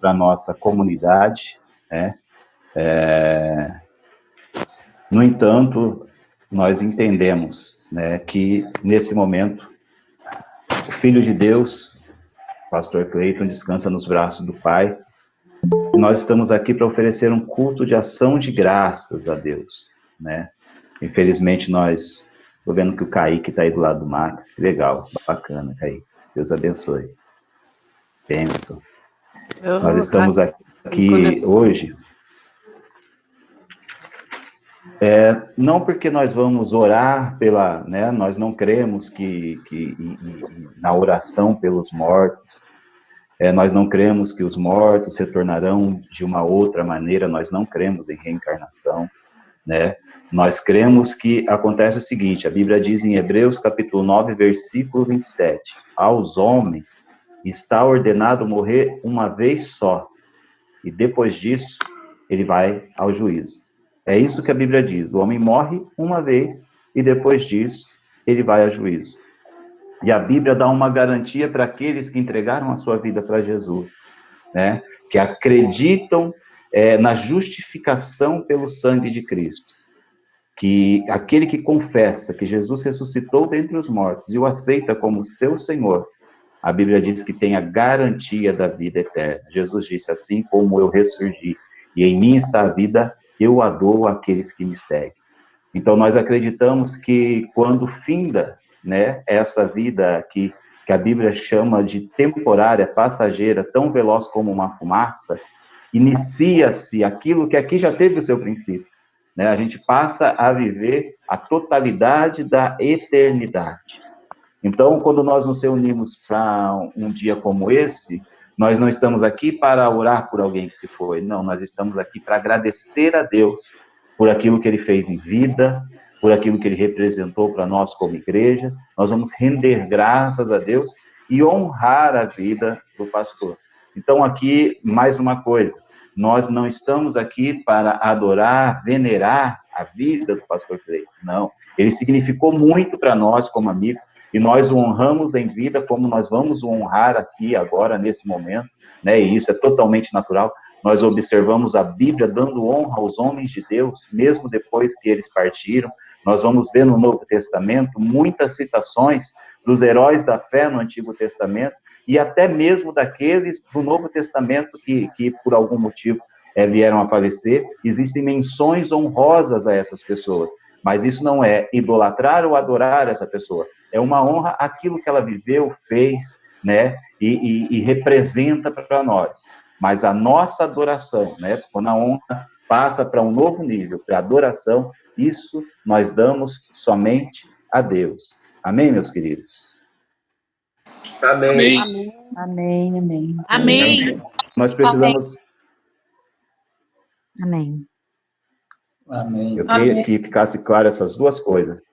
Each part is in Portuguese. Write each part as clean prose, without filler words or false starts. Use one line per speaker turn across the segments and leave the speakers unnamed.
para a nossa comunidade, né? No entanto, nós entendemos, né, que nesse momento, o Filho de Deus, o pastor Cleiton, descansa nos braços do Pai, e nós estamos aqui para oferecer um culto de ação de graças a Deus, né? Infelizmente, estou vendo que o Kaique está aí do lado do Max, que legal, bacana, Kaique, Deus abençoe. Bênção. Nós estamos aqui hoje, não porque nós vamos orar né, nós não cremos que na oração pelos mortos, nós não cremos que os mortos retornarão de uma outra maneira, nós não cremos em reencarnação, né? Nós cremos que acontece o seguinte, a Bíblia diz em Hebreus capítulo 9, versículo 27, aos homens está ordenado morrer uma vez só, e depois disso, ele vai ao juízo. É isso que a Bíblia diz, o homem morre uma vez, e depois disso, ele vai ao juízo. E a Bíblia dá uma garantia para aqueles que entregaram a sua vida para Jesus, né? Que acreditam na justificação pelo sangue de Cristo. Que aquele que confessa que Jesus ressuscitou dentre os mortos e o aceita como seu Senhor, a Bíblia diz que tem a garantia da vida eterna. Jesus disse, assim como eu ressurgi, e em mim está a vida, eu a dou àqueles que me seguem. Então, nós acreditamos que quando finda, né, essa vida que a Bíblia chama de temporária, passageira, tão veloz como uma fumaça, inicia-se aquilo que aqui já teve o seu princípio. Né? A gente passa a viver a totalidade da eternidade. Então, quando nós nos reunimos para um dia como esse, nós não estamos aqui para orar por alguém que se foi, não, nós estamos aqui para agradecer a Deus por aquilo que ele fez em vida, por aquilo que ele representou para nós como igreja. Nós vamos render graças a Deus e honrar a vida do pastor. Então, aqui, mais uma coisa, nós não estamos aqui para adorar, venerar a vida do pastor Cleiton, não. Ele significou muito para nós como amigo, e nós o honramos em vida como nós vamos o honrar aqui, agora, nesse momento, né? E isso é totalmente natural. Nós observamos a Bíblia dando honra aos homens de Deus, mesmo depois que eles partiram. Nós vamos ver no Novo Testamento muitas citações dos heróis da fé no Antigo Testamento, e até mesmo daqueles do Novo Testamento que por algum motivo vieram a falecer. Existem menções honrosas a essas pessoas, mas isso não é idolatrar ou adorar essa pessoa, é uma honra àquilo que ela viveu, fez, né, e representa para nós. Mas a nossa adoração, né, quando a honra passa para um novo nível, para adoração, isso nós damos somente a Deus. Amém, meus queridos?
Amém.
Amém, amém.
Amém.
Nós precisamos...
Amém.
Amém.
Eu queria que ficasse claro essas duas coisas.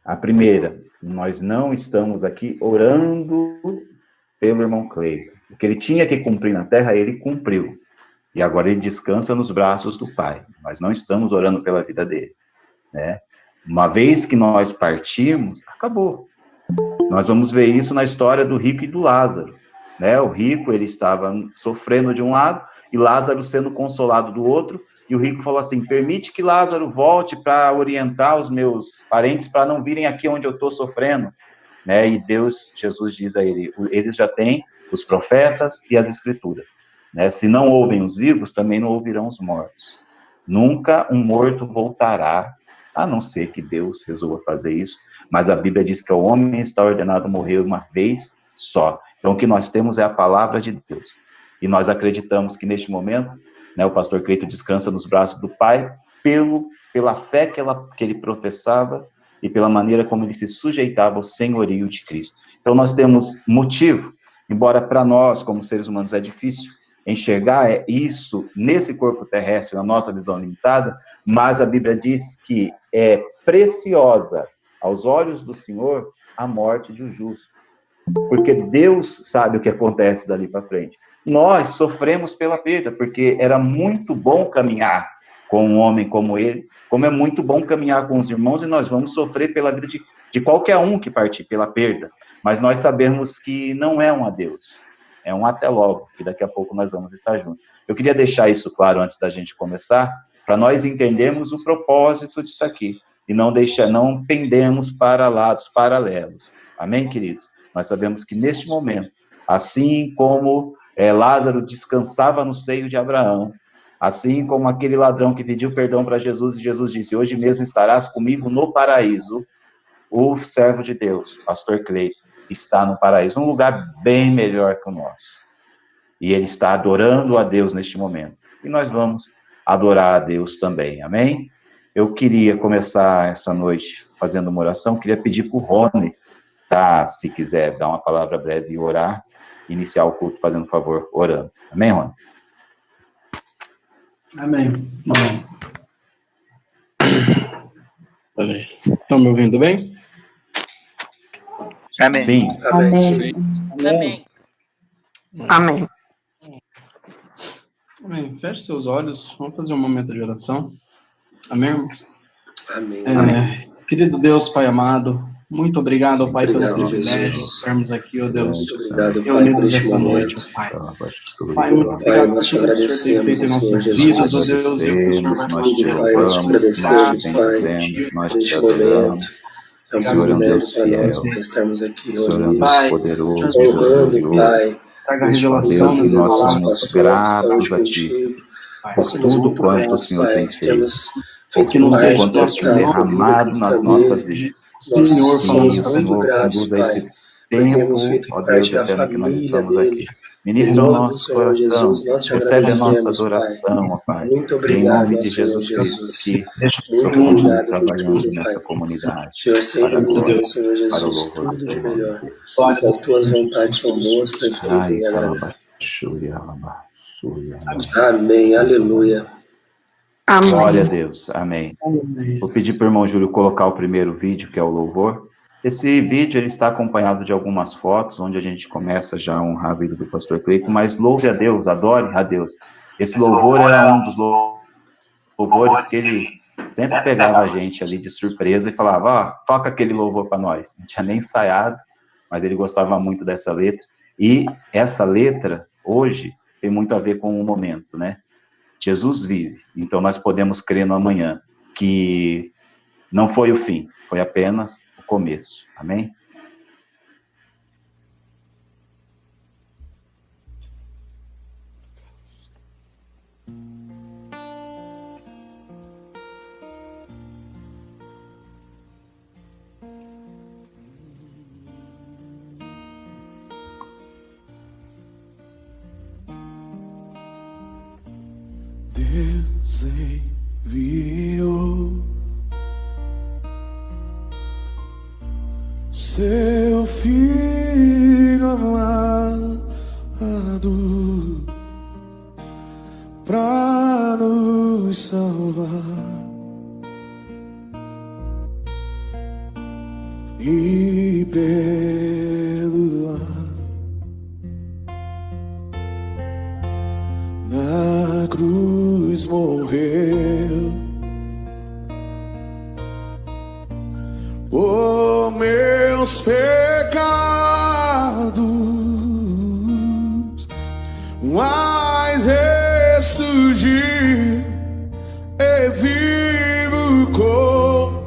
A primeira, nós não estamos aqui orando pelo irmão Cleiton. O que ele tinha que cumprir na terra, ele cumpriu. E agora ele descansa nos braços do Pai. Nós não estamos orando pela vida dele, né? Uma vez que nós partimos, acabou. Nós vamos ver isso na história do rico e do Lázaro, né? O rico, ele estava sofrendo de um lado, e Lázaro sendo consolado do outro, e o rico falou assim, permite que Lázaro volte para orientar os meus parentes para não virem aqui onde eu estou sofrendo, né? E Jesus diz a ele, eles já têm os profetas e as escrituras, né? Se não ouvem os vivos, também não ouvirão os mortos. Nunca um morto voltará, a não ser que Deus resolva fazer isso, mas a Bíblia diz que o homem está ordenado a morrer uma vez só. Então, o que nós temos é a palavra de Deus. E nós acreditamos que, neste momento, né, o pastor Cleiton descansa nos braços do Pai pela fé que ele professava e pela maneira como ele se sujeitava ao senhorio de Cristo. Então, nós temos motivo, embora para nós, como seres humanos, é difícil enxergar isso nesse corpo terrestre, na nossa visão limitada, mas a Bíblia diz que é preciosa aos olhos do Senhor a morte de um justo. Porque Deus sabe o que acontece dali para frente. Nós sofremos pela perda, porque era muito bom caminhar com um homem como ele, como é muito bom caminhar com os irmãos, e nós vamos sofrer pela vida de qualquer um que partir, pela perda. Mas nós sabemos que não é um adeus, é um até logo, que daqui a pouco nós vamos estar juntos. Eu queria deixar isso claro antes da gente começar, para nós entendermos o propósito disso aqui, e não pendemos para lados paralelos. Amém, queridos? Nós sabemos que neste momento, assim como Lázaro descansava no seio de Abraão, assim como aquele ladrão que pediu perdão para Jesus, e Jesus disse, hoje mesmo estarás comigo no paraíso, o servo de Deus, pastor Cleiton, está no paraíso, um lugar bem melhor que o nosso. E ele está adorando a Deus neste momento. E nós vamos adorar a Deus também, amém? Eu queria começar essa noite fazendo uma oração, queria pedir para o Rony, tá, se quiser dar uma palavra breve e orar, iniciar o culto fazendo favor, orando. Amém, Rony?
Amém. Amém. Estão me ouvindo bem?
Amém.
Sim.
Amém.
Amém.
Amém.
Amém. Feche seus olhos. Vamos fazer um momento de oração. Amém, irmãos?
Amém.
Querido Deus, Pai amado, muito obrigado, Pai,
Obrigado,
pelo privilégio de
Jesus.
estarmos aqui, ó Deus,
Muito obrigado, Pai, por
reunidos
este
esta
momento.
noite, ó Pai. Pai, muito
Pai,
obrigado
nós te
por tudo que o Senhor tem feito em
agradecemos,
nossas
Senhor
vidas, ó
Jesus.
Deus, e o que o Senhor vai
Nós te
fazer.
Pai, nós te
louvamos, nós
agradecemos,
te
Pai,
bendizemos, nós te
neste
adoramos.
momento. É um
Senhor é um
privilégio
Deus
para nós
fiel.
por estarmos aqui
O Senhor é um
reunidos,
Deus
Pai,
poderoso,
honrando,
glorioso.
Pai,
Traga
este
revelação
Deus,
das
nós
palavras,
somos
pastores que estão
gratos
hoje
a Ti,
contigo.
Pai.
Nós somos
tudo
muito
quanto o
gratos,
Senhor
Pai,
tem
que temos feito
Que não
parte
seja
quanto tem
desta
derramado
vida
nas
cristã
nossas
dele.
vidas.
Nós
Senhor,
Sim,
falamos
o
somos
Senhor
muito gratos,
conduz a
Pai,
esse
por
tempo,
termos feito
ó Deus
parte da
eterno, que nós
família
estamos
dele.
aqui.
Em
Ministra o
nome do
nosso
Senhor
coração,
Jesus, nós te
recebe a nossa
agradecemos, Pai.
adoração, ó Pai.
Muito
Em
obrigado,
nome
ó
de
Senhor
Jesus Cristo,
Jesus.
que o Senhor
Muito
continue
obrigado por
trabalhando
tudo,
nessa
Pai.
comunidade,
O Senhor sempre
para a
nos
glória,
deu, Senhor
para o
Jesus,
louvor do
tudo
Teu
de
nome,
melhor.
Deus.
As tuas vontades são boas, perfeitas
Ai,
e agradáveis.
calabachúria, alabaçúria.
Amém, aleluia.
Amém.
Glória a Deus, amém.
Amém.
Vou pedir para o irmão Júlio colocar o primeiro vídeo, que é o louvor. Esse vídeo ele está acompanhado de algumas fotos, onde a gente começa já a honrar a vida do pastor Cleiton, mas louve a Deus, adore a Deus. Esse louvor era um dos louvores que ele sempre pegava a gente ali de surpresa e falava, ó, toca aquele louvor para nós. Não tinha nem ensaiado, mas ele gostava muito dessa letra. E essa letra, hoje, tem muito a ver com o momento, né? Jesus vive, então nós podemos crer no amanhã, que não foi o fim, foi apenas o começo, amém?
Deus enviou seu filho amado para nos salvar e perdoar. Na cruz morreu por meus pecados, mas ressurgiu e vivo com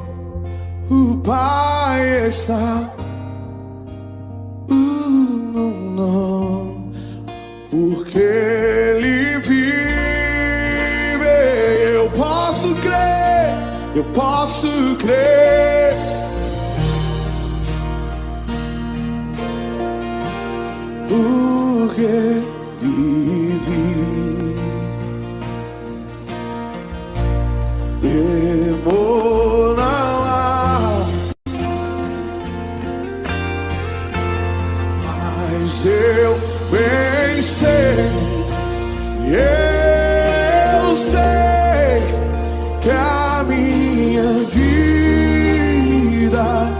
o Pai está. Não, porque Ele vive, eu posso crer, porque vive, temor não há, mas eu bem sei, eu sei que a minha vida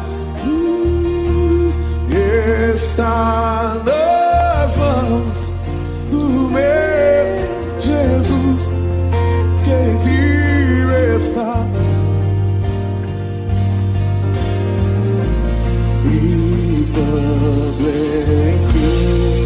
está nas mãos do meu Jesus, que vive está. E quando enfim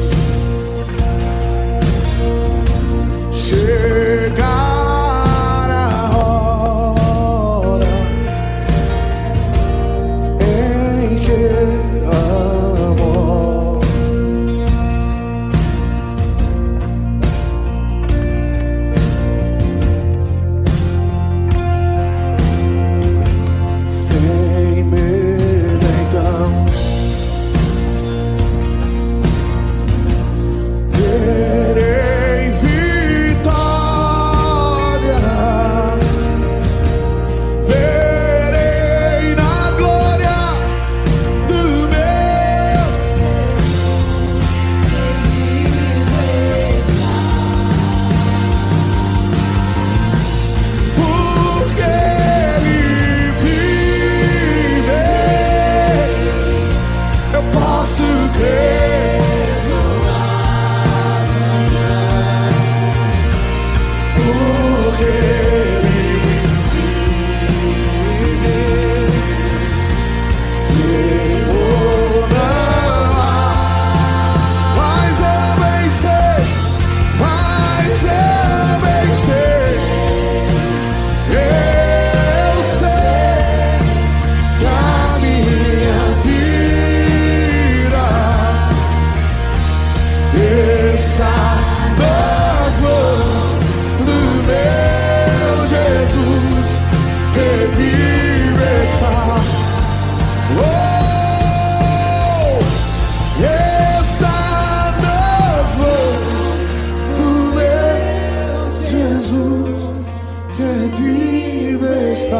está.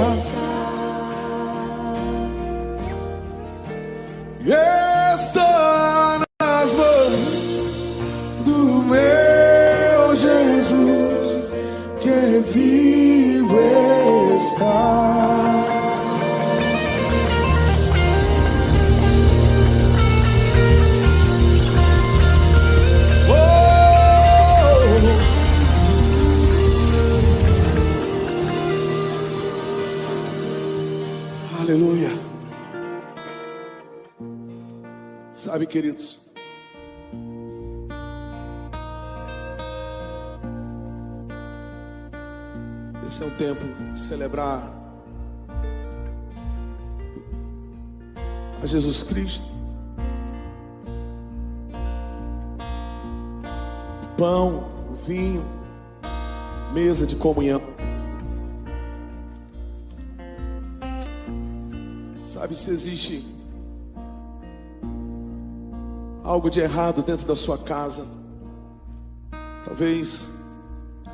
Está nas mãos do meu Jesus, que vivo está. Aleluia. Sabe, queridos, esse é um tempo de celebrar a Jesus Cristo. O pão, o vinho, mesa de comunhão. Sabe, se existe algo de errado dentro da sua casa, talvez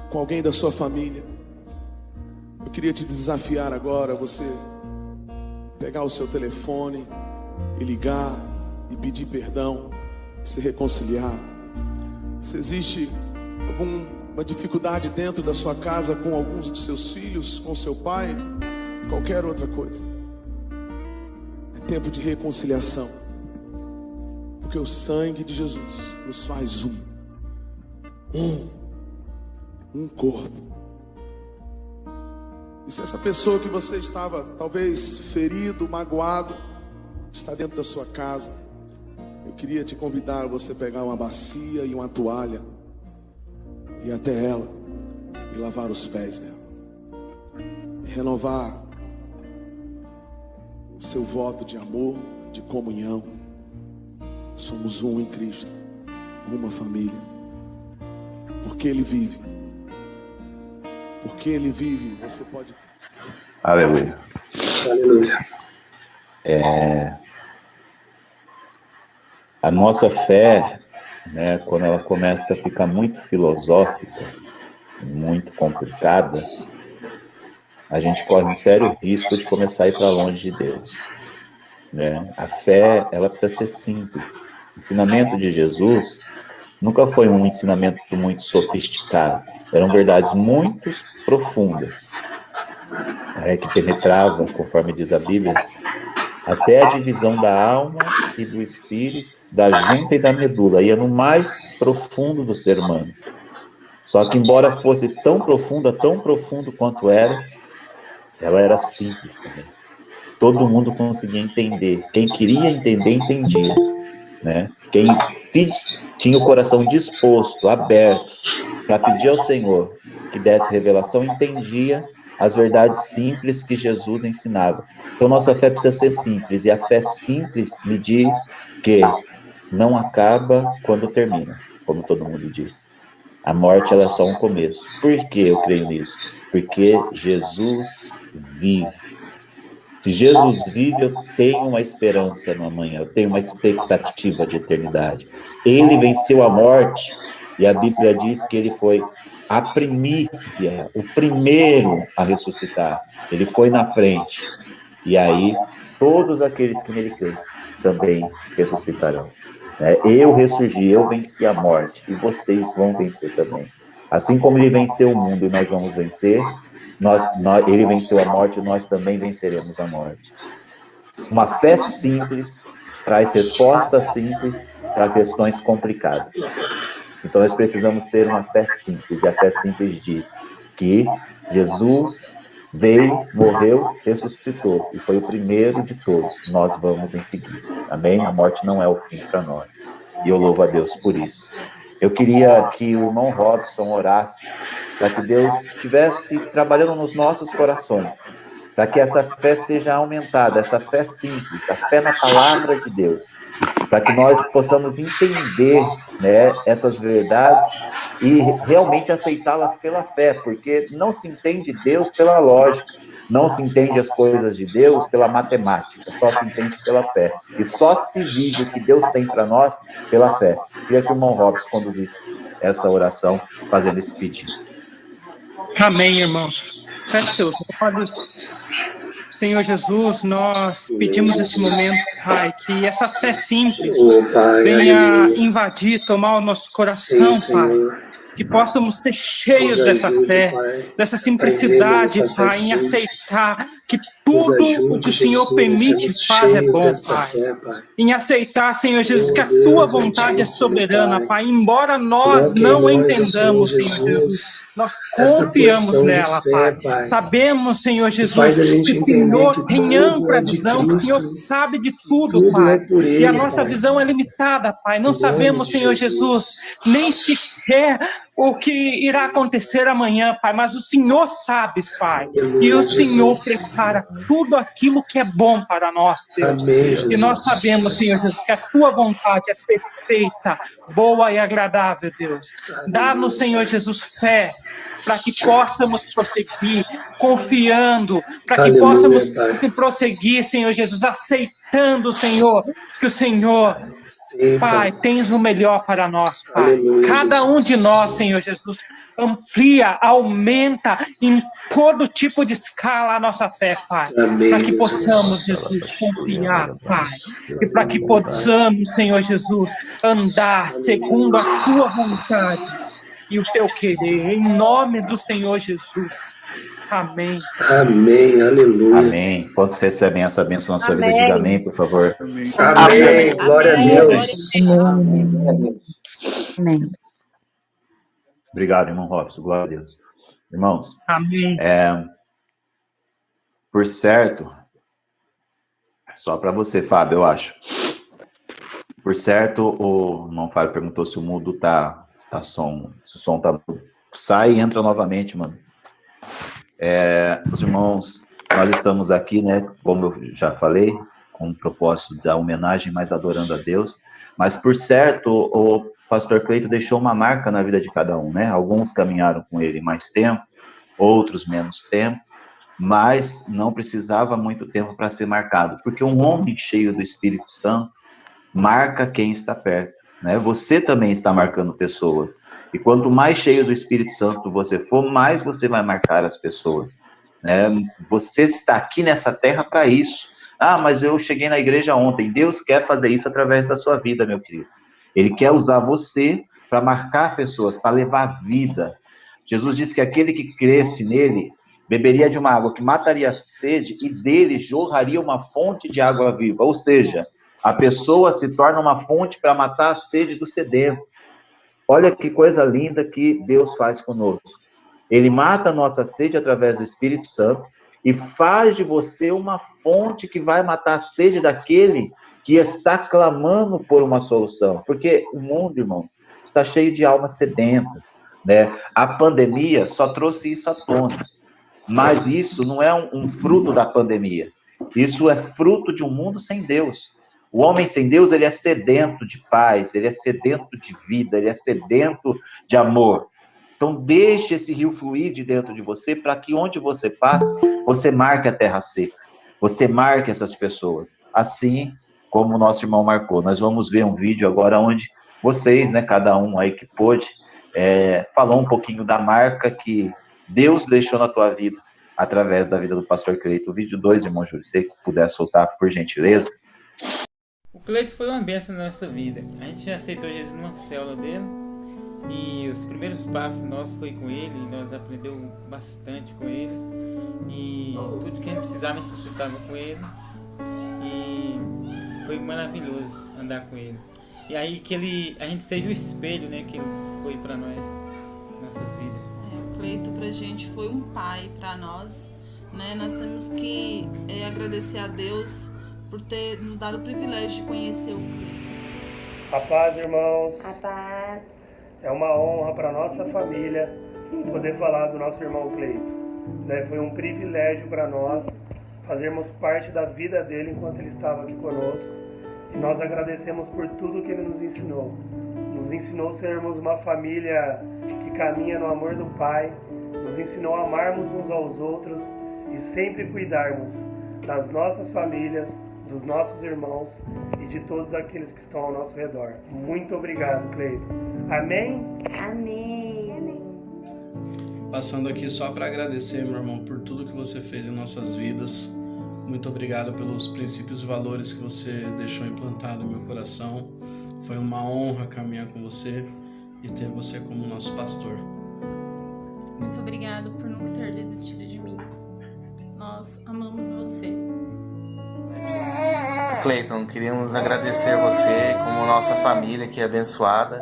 com alguém da sua família, eu queria te desafiar agora, você pegar o seu telefone e ligar e pedir perdão, se reconciliar. Se existe alguma dificuldade dentro da sua casa com alguns dos seus filhos, com seu pai, qualquer outra coisa, é tempo de reconciliação, porque o sangue de Jesus nos faz um corpo. E se essa pessoa que você estava talvez ferido, magoado, está dentro da sua casa, eu queria te convidar a você pegar uma bacia e uma toalha, ir até ela e lavar os pés dela, e renovar o seu voto de amor, de comunhão. Somos um em Cristo, uma família, porque Ele vive. Porque Ele vive, você pode...
Aleluia.
Aleluia.
A nossa fé, né, quando ela começa a ficar muito filosófica, muito complicada, a gente corre um sério risco de começar a ir para longe de Deus, né? A fé, ela precisa ser simples. O ensinamento de Jesus nunca foi um ensinamento muito sofisticado. Eram verdades muito profundas, que penetravam, conforme diz a Bíblia, até a divisão da alma e do espírito, da junta e da medula, ia no mais profundo do ser humano. Só que, embora fosse tão profundo quanto ela era simples também. Todo mundo conseguia entender. Quem queria entender, entendia, né? Quem tinha o coração disposto, aberto, para pedir ao Senhor que desse revelação, entendia as verdades simples que Jesus ensinava. Então, nossa fé precisa ser simples, e a fé simples me diz que não acaba quando termina, como todo mundo diz. A morte, ela é só um começo. Por que eu creio nisso? Porque Jesus vive. Se Jesus vive, eu tenho uma esperança no amanhã, eu tenho uma expectativa de eternidade. Ele venceu a morte, e a Bíblia diz que ele foi a primícia, o primeiro a ressuscitar. Ele foi na frente. E aí, todos aqueles que nele creem também ressuscitarão. Eu ressurgi, eu venci a morte, e vocês vão vencer também. Assim como ele venceu o mundo e nós vamos vencer, ele venceu a morte, nós também venceremos a morte. Uma fé simples traz respostas simples para questões complicadas. Então nós precisamos ter uma fé simples, e a fé simples diz que Jesus veio, morreu, ressuscitou, e foi o primeiro de todos. Nós vamos em seguida. Amém? A morte não é o fim para nós. E eu louvo a Deus por isso. Eu queria que o irmão Robson orasse para que Deus estivesse trabalhando nos nossos corações, para que essa fé seja aumentada, essa fé simples, a fé na palavra de Deus, para que nós possamos entender, né, essas verdades e realmente aceitá-las pela fé, porque não se entende Deus pela lógica, não se entende as coisas de Deus pela matemática, só se entende pela fé. E só se vive o que Deus tem para nós pela fé. Queria que o irmão Robson conduzisse essa oração, fazendo esse pedido.
Amém, irmãos.
Feche seus olhos. Senhor Jesus, nós pedimos esse momento, Pai, que essa fé simples venha invadir, tomar o nosso coração, Pai. Que possamos ser cheios dessa fé, dessa simplicidade, Pai, em aceitar que tudo o que o Senhor permite e faz é bom, Pai. Em aceitar, Senhor Jesus, que a Tua vontade é soberana, Pai. Embora nós não entendamos, Senhor Jesus, nós confiamos nela, Pai. Sabemos, Senhor Jesus, que o Senhor tem ampla visão, que o Senhor sabe de tudo, Pai. E a nossa visão é limitada, Pai. Não sabemos, Senhor Jesus, nem sequer o que irá acontecer amanhã, Pai, mas o Senhor sabe, Pai, e o Senhor prepara tudo aquilo que é bom para nós, Deus. E nós sabemos, Senhor Jesus, que a Tua vontade é perfeita, boa e agradável, Deus. Dá-nos, Senhor Jesus, fé, para que possamos prosseguir confiando, para que possamos prosseguir, Senhor Jesus, aceitando, Senhor, que o Senhor, Pai, tens o melhor para nós, Pai. Cada um de nós, Senhor Jesus, amplia, aumenta em todo tipo de escala a nossa fé, Pai. Para que possamos, Jesus, confiar, Pai. E para que possamos, Senhor Jesus, andar segundo a Tua vontade e o Teu querer, em nome do Senhor Jesus. Amém.
Amém, aleluia.
Amém. Quantos recebem essa bênção na sua vida? Diga amém, por favor.
Amém. Amém. Glória a Deus.
Amém.
Obrigado, irmão Robson. Glória a Deus. Irmãos,
amém.
Por certo, só para você, Fábio, eu acho. Por certo, o irmão Fábio perguntou se o mudo tá som, se o som tá... Sai e entra novamente, mano. Os irmãos, nós estamos aqui, né, como eu já falei, com o propósito da homenagem, mas adorando a Deus. Mas, por certo, o pastor Cleito deixou uma marca na vida de cada um, né? Alguns caminharam com ele mais tempo, outros menos tempo, mas não precisava muito tempo para ser marcado, porque um homem cheio do Espírito Santo marca quem está perto, né? Você também está marcando pessoas, e quanto mais cheio do Espírito Santo você for, mais você vai marcar as pessoas, né? Você está aqui nessa terra para isso. Ah, mas eu cheguei na igreja ontem. Deus quer fazer isso através da sua vida, meu querido. Ele quer usar você para marcar pessoas, para levar vida. Jesus disse que aquele que cresce nele beberia de uma água que mataria a sede e dele jorraria uma fonte de água viva. Ou seja, a pessoa se torna uma fonte para matar a sede do sedento. Olha que coisa linda que Deus faz conosco. Ele mata a nossa sede através do Espírito Santo e faz de você uma fonte que vai matar a sede daquele que está clamando por uma solução. Porque o mundo, irmãos, está cheio de almas sedentas, né? A pandemia só trouxe isso à tona. Mas isso não é um fruto da pandemia. Isso é fruto de um mundo sem Deus. O homem sem Deus, ele é sedento de paz, ele é sedento de vida, ele é sedento de amor. Então, deixe esse rio fluir de dentro de você, para que onde você passe, você marque a terra seca. Você marque essas pessoas. Assim como o nosso irmão marcou. Nós vamos ver um vídeo agora onde vocês, né, cada um aí que pôde, falou um pouquinho da marca que Deus deixou na tua vida, através da vida do pastor Cleito. O vídeo 2, irmão Júlio, se puder soltar, por gentileza.
O Cleito foi uma bênção na nossa vida. A gente já aceitou Jesus numa célula dele. E os primeiros passos nossos foi com ele. E nós aprendemos bastante com ele. E tudo que a gente precisava, a gente consultava com ele. E foi maravilhoso andar com ele. E aí que a gente seja o espelho, né, que ele foi para nós, nossas vidas.
O Cleito pra gente foi um pai para nós, né? Nós temos que agradecer a Deus por ter nos dado o privilégio de conhecer o Cleito.
A paz, irmãos.
A paz.
É uma honra para nossa família poder falar do nosso irmão Cleito. Né? Foi um privilégio para nós fazermos parte da vida dele enquanto ele estava aqui conosco. E nós agradecemos por tudo que ele nos ensinou. Nos ensinou a sermos uma família que caminha no amor do Pai. Nos ensinou a amarmos uns aos outros e sempre cuidarmos das nossas famílias, dos nossos irmãos e de todos aqueles que estão ao nosso redor. Muito obrigado, Cleito. Amém?
Amém.
Passando aqui só para agradecer, meu irmão, por tudo que você fez em nossas vidas. Muito obrigado pelos princípios e valores que você deixou implantado no meu coração. Foi uma honra caminhar com você e ter você como nosso pastor.
Muito obrigado por nunca ter desistido de mim. Nós amamos você.
Cleiton, queríamos agradecer você como nossa família que é abençoada,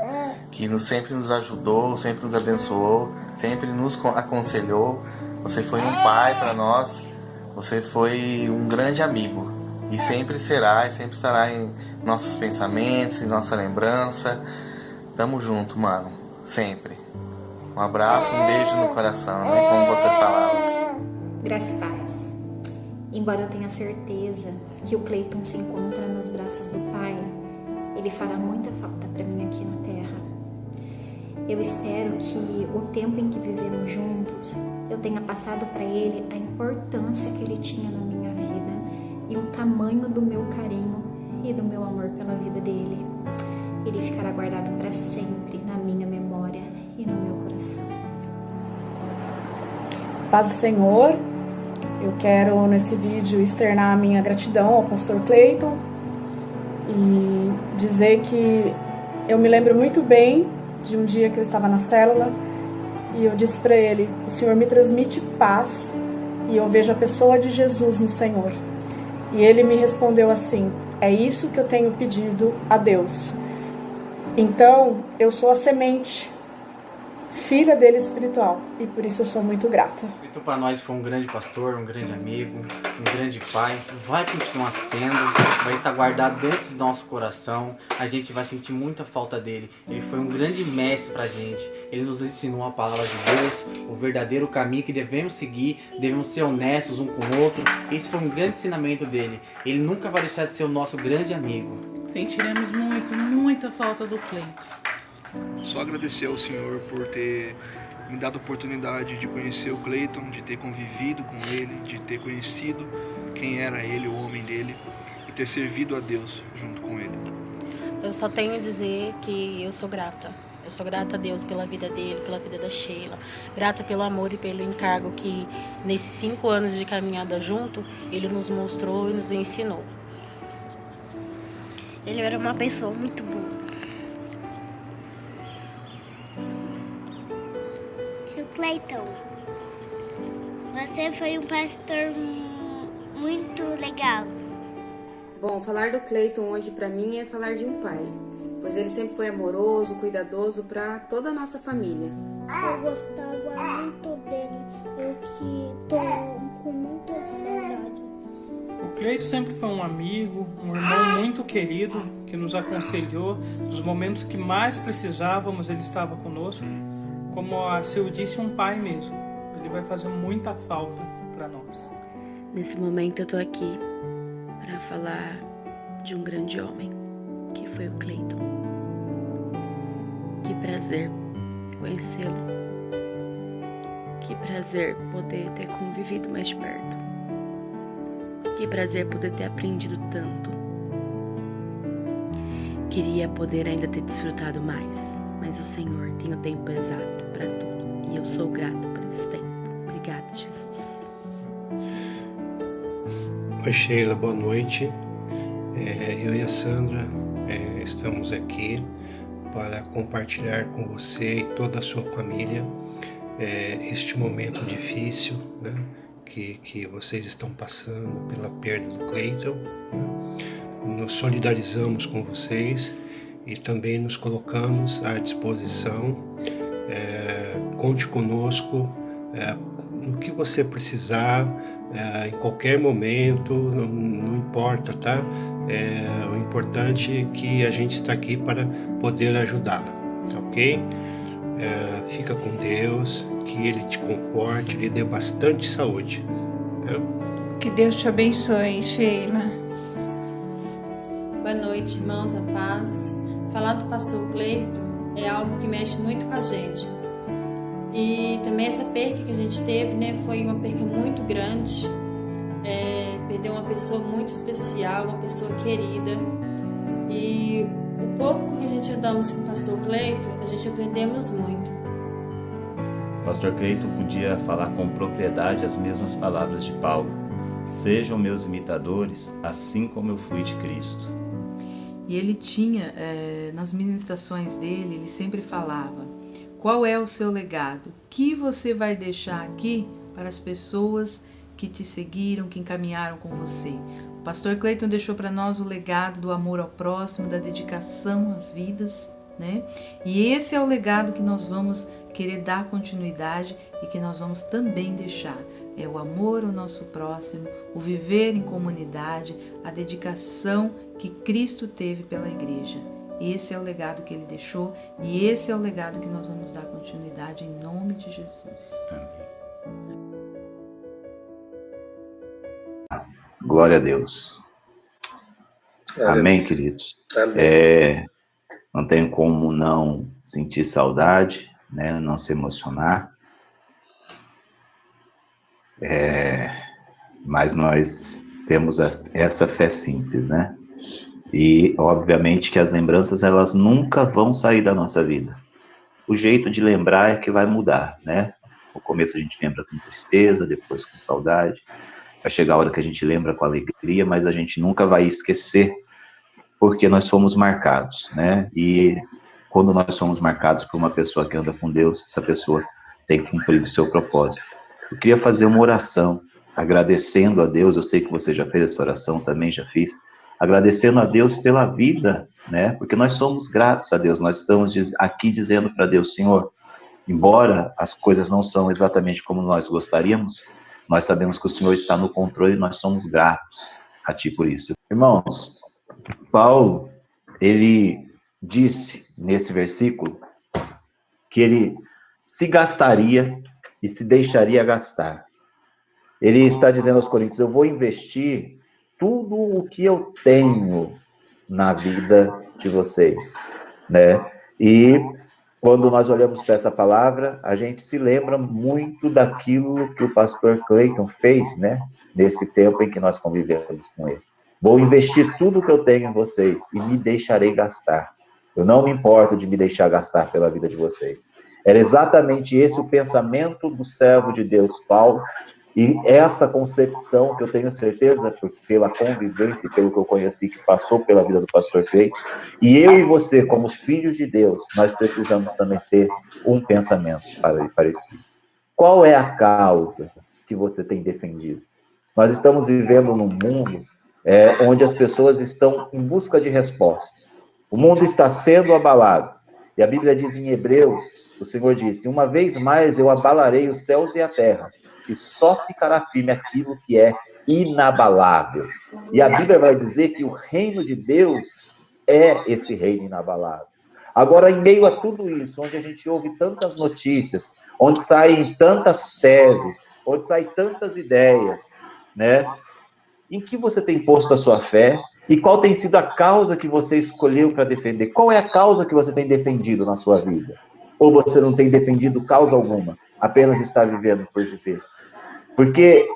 que sempre nos ajudou, sempre nos abençoou, sempre nos aconselhou. Você foi um pai para nós, você foi um grande amigo e sempre será e sempre estará em nossos pensamentos, em nossa lembrança. Tamo junto, mano, sempre. Um abraço, um beijo no coração, né? Como você falava.
Graça e paz. Embora eu tenha certeza que o Cleiton se encontra nos braços do Pai, ele fará muita falta para mim aqui na Terra. Eu espero que o tempo em que vivemos juntos, eu tenha passado para ele a importância que ele tinha na minha vida e o tamanho do meu carinho e do meu amor pela vida dele. Ele ficará guardado para sempre na minha memória e no meu coração.
Paz do Senhor. Eu quero nesse vídeo externar a minha gratidão ao pastor Cleiton e dizer que eu me lembro muito bem de um dia que eu estava na célula e eu disse para ele: o Senhor me transmite paz e eu vejo a pessoa de Jesus no Senhor. E ele me respondeu assim: é isso que eu tenho pedido a Deus. Então, eu sou a semente, filha dele espiritual, e por isso eu sou muito grata.
Então, para nós foi um grande pastor, um grande amigo, um grande pai, vai continuar sendo, vai estar guardado dentro do nosso coração, a gente vai sentir muita falta dele. Ele foi um grande mestre pra gente, ele nos ensinou a palavra de Deus, o verdadeiro caminho que devemos seguir, devemos ser honestos um com o outro. Esse foi um grande ensinamento dele, ele nunca vai deixar de ser o nosso grande amigo.
Sentiremos muita falta do Cleiton.
Só agradecer ao Senhor por ter me dado a oportunidade de conhecer o Cleiton, de ter convivido com ele, de ter conhecido quem era ele, o homem dele, e ter servido a Deus junto com ele.
Eu só tenho a dizer que eu sou grata. Eu sou grata a Deus pela vida dele, pela vida da Sheila. Grata pelo amor e pelo encargo que, nesses 5 anos de caminhada junto, ele nos mostrou e nos ensinou.
Ele era uma pessoa muito boa. Tio Cleiton, você foi um pastor muito legal.
Bom, falar do Cleiton hoje para mim é falar de um pai, pois ele sempre foi amoroso, cuidadoso para toda a nossa família.
Eu gostava muito dele, eu que tô com muita saudade.
O Cleiton sempre foi um amigo, um irmão muito querido, que nos aconselhou nos momentos que mais precisávamos, ele estava conosco. Como a Sil disse, um pai mesmo. Ele vai fazer muita falta para nós.
Nesse momento eu tô aqui para falar de um grande homem, que foi o Cleiton. Que prazer conhecê-lo. Que prazer poder ter convivido mais de perto. Que prazer poder ter aprendido tanto. Queria poder ainda ter desfrutado mais, mas o Senhor tem o tempo exato para tudo e eu sou grata por esse tempo. Obrigada, Jesus.
Oi, Sheila, boa noite. Eu e a Sandra estamos aqui para compartilhar com você e toda a sua família este momento difícil, né, que vocês estão passando pela perda do Cleiton. Nos solidarizamos com vocês e também nos colocamos à disposição. Conte conosco no que você precisar, em qualquer momento, não importa, tá? O importante é que a gente está aqui para poder ajudá-la, ok? Fica com Deus, que Ele te conforte, lhe dê bastante saúde. Tá?
Que Deus te abençoe, Sheila.
Boa noite, irmãos, a paz. Falar do pastor Cleiton é algo que mexe muito com a gente. E também essa perca que a gente teve, né, foi uma perca muito grande. Perdeu uma pessoa muito especial, uma pessoa querida. E o pouco que a gente andamos com o pastor Cleiton, a gente aprendemos muito.
pastor Cleiton podia falar com propriedade as mesmas palavras de Paulo. Sejam meus imitadores, assim como eu fui de Cristo.
E ele tinha, nas ministrações dele, ele sempre falava: qual é o seu legado? O que você vai deixar aqui para as pessoas que te seguiram, que encaminharam com você? O pastor Cleiton deixou para nós o legado do amor ao próximo, da dedicação às vidas, né? E esse é o legado que nós vamos querer dar continuidade e que nós vamos também deixar. É o amor ao nosso próximo, o viver em comunidade, a dedicação que Cristo teve pela igreja. Esse é o legado que ele deixou e esse é o legado que nós vamos dar continuidade em nome de Jesus.
Glória a Deus. Amém, queridos?
Amém.
Não tenho como não sentir saudade, né? Não se emocionar. Mas nós temos essa fé simples, né? E, obviamente, que as lembranças, elas nunca vão sair da nossa vida. O jeito de lembrar é que vai mudar, né? No começo a gente lembra com tristeza, depois com saudade. Vai chegar a hora que a gente lembra com alegria, mas a gente nunca vai esquecer, porque nós fomos marcados, né? E quando nós somos marcados por uma pessoa que anda com Deus, essa pessoa tem que cumprir o seu propósito. Eu queria fazer uma oração, agradecendo a Deus. Eu sei que você já fez essa oração, também já fiz. Agradecendo a Deus pela vida, né? Porque nós somos gratos a Deus. Nós estamos aqui dizendo para Deus: Senhor, embora as coisas não são exatamente como nós gostaríamos, nós sabemos que o Senhor está no controle e nós somos gratos a Ti por isso. Irmãos, Paulo, ele disse nesse versículo que ele se gastaria e se deixaria gastar. Ele está dizendo aos Coríntios: eu vou investir tudo o que eu tenho na vida de vocês, né? E quando nós olhamos para essa palavra, a gente se lembra muito daquilo que o pastor Cleiton fez, né? Nesse tempo em que nós convivemos com ele. Vou investir tudo que eu tenho em vocês e me deixarei gastar. Eu não me importo de me deixar gastar pela vida de vocês. Era exatamente esse o pensamento do servo de Deus, Paulo, e essa concepção que eu tenho certeza, pela convivência e pelo que eu conheci, que passou pela vida do pastor Cleiton, e eu e você, como os filhos de Deus, nós precisamos também ter um pensamento parecido. Qual é a causa que você tem defendido? Nós estamos vivendo num mundo onde as pessoas estão em busca de respostas. O mundo está sendo abalado. E a Bíblia diz em Hebreus, o Senhor disse: uma vez mais eu abalarei os céus e a terra, e só ficará firme aquilo que é inabalável. E a Bíblia vai dizer que o reino de Deus é esse reino inabalável. Agora, em meio a tudo isso, onde a gente ouve tantas notícias, onde saem tantas teses, onde saem tantas ideias, né? Em que você tem posto a sua fé? E qual tem sido a causa que você escolheu para defender? Qual é a causa que você tem defendido na sua vida? Ou você não tem defendido causa alguma, apenas está vivendo por viver? Porque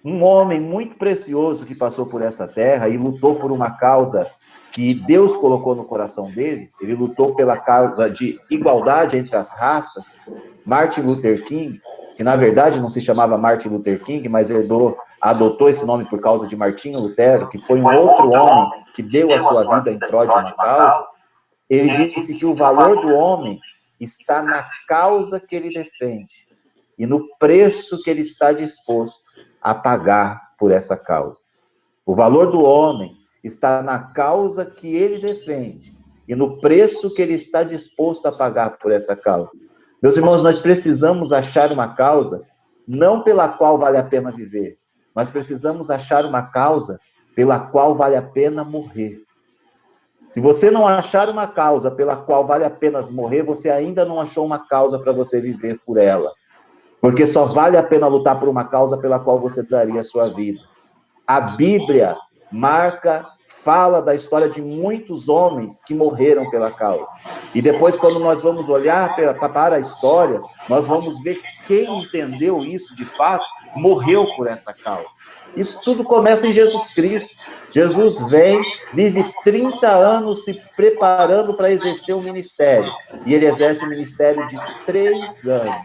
um homem muito precioso que passou por essa terra e lutou por uma causa que Deus colocou no coração dele, ele lutou pela causa de igualdade entre as raças, Martin Luther King, que na verdade não se chamava Martin Luther King, mas adotou esse nome por causa de Martinho Lutero, que foi um outro homem que deu a sua vida em prol de uma causa. Ele disse que o valor do homem está na causa que ele defende e no preço que ele está disposto a pagar por essa causa. O valor do homem está na causa que ele defende e no preço que ele está disposto a pagar por essa causa. Meus irmãos, nós precisamos achar uma causa não pela qual vale a pena viver, mas precisamos achar uma causa pela qual vale a pena morrer. Se você não achar uma causa pela qual vale a pena morrer, você ainda não achou uma causa para você viver por ela. Porque só vale a pena lutar por uma causa pela qual você daria a sua vida. A Bíblia fala da história de muitos homens que morreram pela causa. E depois, quando nós vamos olhar para a história, nós vamos ver quem entendeu isso de fato morreu por essa causa. Isso tudo começa em Jesus Cristo. Jesus vem, vive 30 anos se preparando para exercer o ministério. E ele exerce o ministério de 3 anos.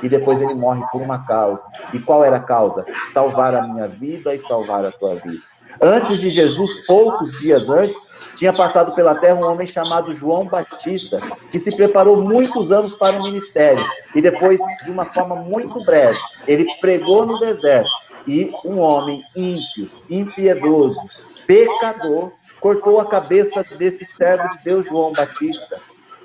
E depois ele morre por uma causa. E qual era a causa? Salvar a minha vida e salvar a tua vida. Antes de Jesus, poucos dias antes, tinha passado pela terra um homem chamado João Batista, que se preparou muitos anos para o ministério. E depois, de uma forma muito breve, ele pregou no deserto. E um homem ímpio, impiedoso, pecador, cortou a cabeça desse servo de Deus, João Batista.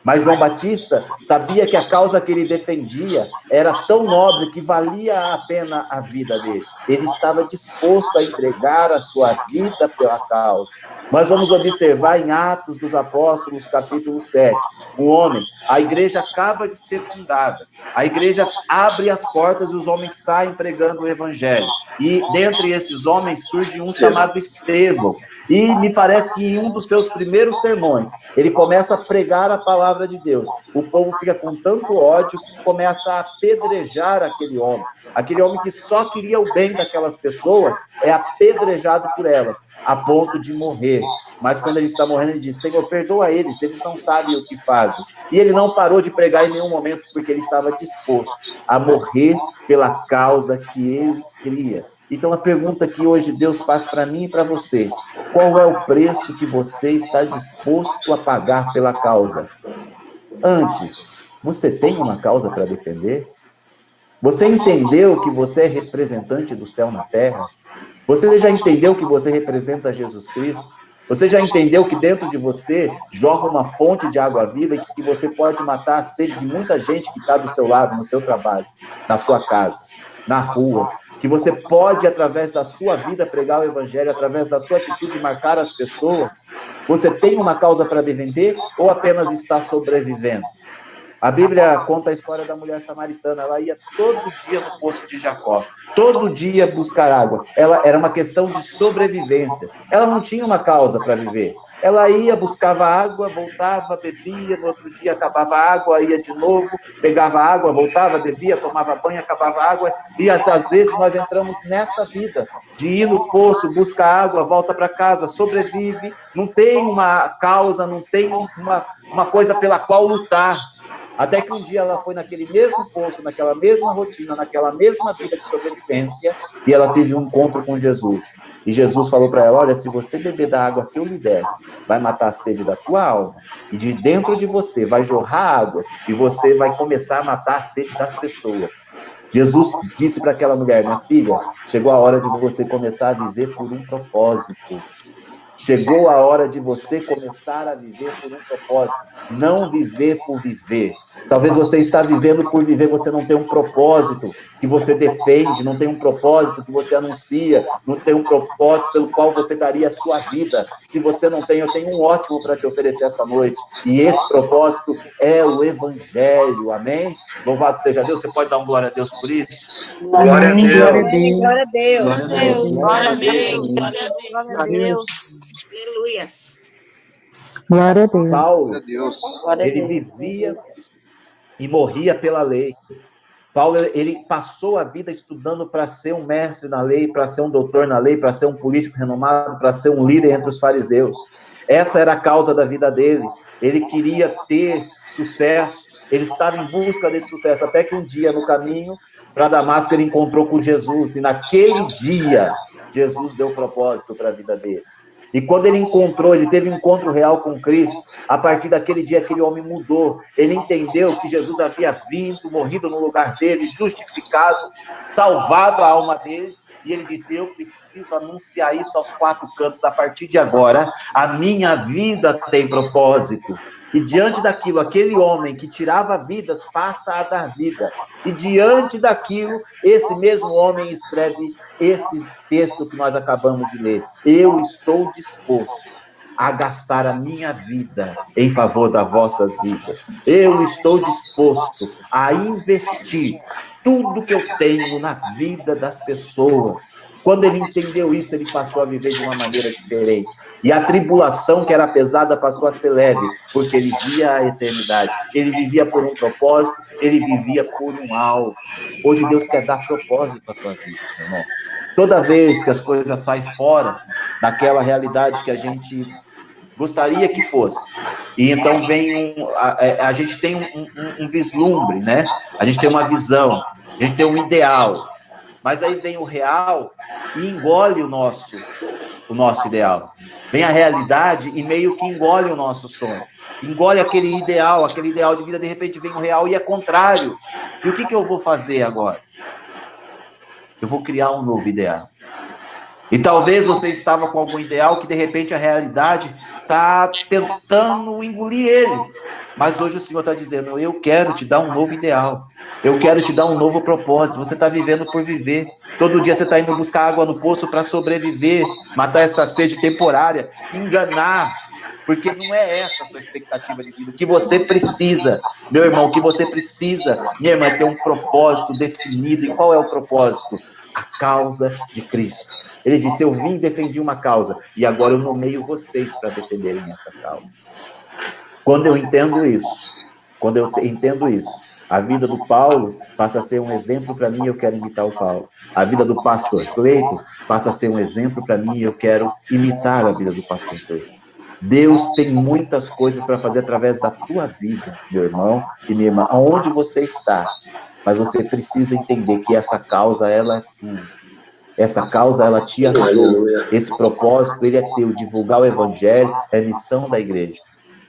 Mas João Batista sabia que a causa que ele defendia era tão nobre que valia a pena a vida dele. Ele estava disposto a entregar a sua vida pela causa. Nós vamos observar em Atos dos Apóstolos, capítulo 7, um homem, a igreja acaba de ser fundada, a igreja abre as portas e os homens saem pregando o evangelho. E dentre esses homens surge um chamado Estevão. E me parece que em um dos seus primeiros sermões, ele começa a pregar a palavra de Deus. O povo fica com tanto ódio que começa a apedrejar aquele homem. Aquele homem que só queria o bem daquelas pessoas é apedrejado por elas, a ponto de morrer. Mas quando ele está morrendo, ele diz: Senhor, perdoa eles não sabem o que fazem. E ele não parou de pregar em nenhum momento, porque ele estava disposto a morrer pela causa que ele queria. Então, a pergunta que hoje Deus faz para mim e para você: qual é o preço que você está disposto a pagar pela causa? Antes, você tem uma causa para defender? Você entendeu que você é representante do céu na terra? Você já entendeu que você representa Jesus Cristo? Você já entendeu que dentro de você jorra uma fonte de água viva e que você pode matar a sede de muita gente que está do seu lado, no seu trabalho, na sua casa, na rua? Que você pode, através da sua vida, pregar o evangelho, através da sua atitude, marcar as pessoas? Você tem uma causa para defender ou apenas está sobrevivendo? A Bíblia conta a história da mulher samaritana. Ela ia todo dia no poço de Jacó, todo dia buscar água. Ela era uma questão de sobrevivência. Ela não tinha uma causa para viver. Ela ia, buscava água, voltava, bebia, no outro dia acabava a água, ia de novo, pegava água, voltava, bebia, tomava banho, acabava a água. E às vezes nós entramos nessa vida de ir no poço, busca água, volta para casa, sobrevive, não tem uma causa, não tem uma coisa pela qual lutar. Até que um dia ela foi naquele mesmo poço, naquela mesma rotina, naquela mesma vida de sobrevivência, e ela teve um encontro com Jesus. E Jesus falou para ela: olha, se você beber da água que eu lhe der, vai matar a sede da tua alma, e de dentro de você vai jorrar água, e você vai começar a matar a sede das pessoas. Jesus disse para aquela mulher: minha filha, chegou a hora de você começar a viver por um propósito. Chegou a hora de você começar a viver por um propósito, não viver por viver. Talvez você está vivendo por viver, você não tem um propósito que você defende, não tem um propósito que você anuncia, não tem um propósito pelo qual você daria a sua vida. Se você não tem, eu tenho um ótimo para te oferecer essa noite. E esse propósito é o Evangelho, amém? Louvado seja Deus. Você pode dar um glória a Deus por isso?
Glória a Deus.
Glória a Deus.
Glória a Deus. Glória a Deus. Aleluia.
Glória a Deus.
Paulo, ele vivia e morria pela lei. Paulo, ele passou a vida estudando para ser um mestre na lei, para ser um doutor na lei, para ser um político renomado, para ser um líder entre os fariseus. Essa era a causa da vida dele. Ele queria ter sucesso, ele estava em busca desse sucesso, até que um dia, no caminho para Damasco, ele encontrou com Jesus, e naquele dia, Jesus deu propósito para a vida dele. E quando ele teve um encontro real com Cristo, a partir daquele dia, aquele homem mudou. Ele entendeu que Jesus havia vindo, morrido no lugar dele, justificado, salvado a alma dele. E ele disse: eu preciso anunciar isso aos 4 cantos. A partir de agora, a minha vida tem propósito. E diante daquilo, aquele homem que tirava vidas passa a dar vida. E diante daquilo, esse mesmo homem escreve esse texto que nós acabamos de ler: eu estou disposto a gastar a minha vida em favor das vossas vidas. Eu estou disposto a investir tudo que eu tenho na vida das pessoas. Quando ele entendeu isso, ele passou a viver de uma maneira diferente. E a tribulação que era pesada passou a ser leve, porque ele via a eternidade. Ele vivia por um propósito, ele vivia por um alvo. Hoje Deus quer dar propósito à tua vida, meu irmão. Toda vez que as coisas saem fora daquela realidade que a gente gostaria que fosse, e então vem a gente tem um vislumbre, né? A gente tem uma visão, a gente tem um ideal, mas aí vem o real e engole o nosso ideal. Vem a realidade e meio que engole o nosso sonho. Engole aquele ideal de vida, de repente vem o real e é contrário. E o que eu vou fazer agora? Eu vou criar um novo ideal. E talvez você estava com algum ideal que de repente a realidade está tentando engolir ele. Mas hoje o Senhor está dizendo, eu quero te dar um novo ideal. Eu quero te dar um novo propósito. Você está vivendo por viver. Todo dia você está indo buscar água no poço para sobreviver, matar essa sede temporária, enganar. Porque não é essa a sua expectativa de vida. O que você precisa, meu irmão, o que você precisa, minha irmã, é ter um propósito definido. E qual é o propósito? A causa de Cristo. Ele disse, eu vim defender uma causa, e agora eu nomeio vocês para defenderem essa causa. Quando eu entendo isso, a vida do Paulo passa a ser um exemplo para mim, eu quero imitar o Paulo. A vida do pastor Cleiton passa a ser um exemplo para mim, eu quero imitar a vida do pastor Cleiton. Deus tem muitas coisas para fazer através da tua vida, meu irmão e minha irmã, aonde você está. Mas você precisa entender que essa causa, ela é tua. Essa causa, ela te ajudou. Esse propósito, ele é teu. Divulgar o evangelho é missão da igreja.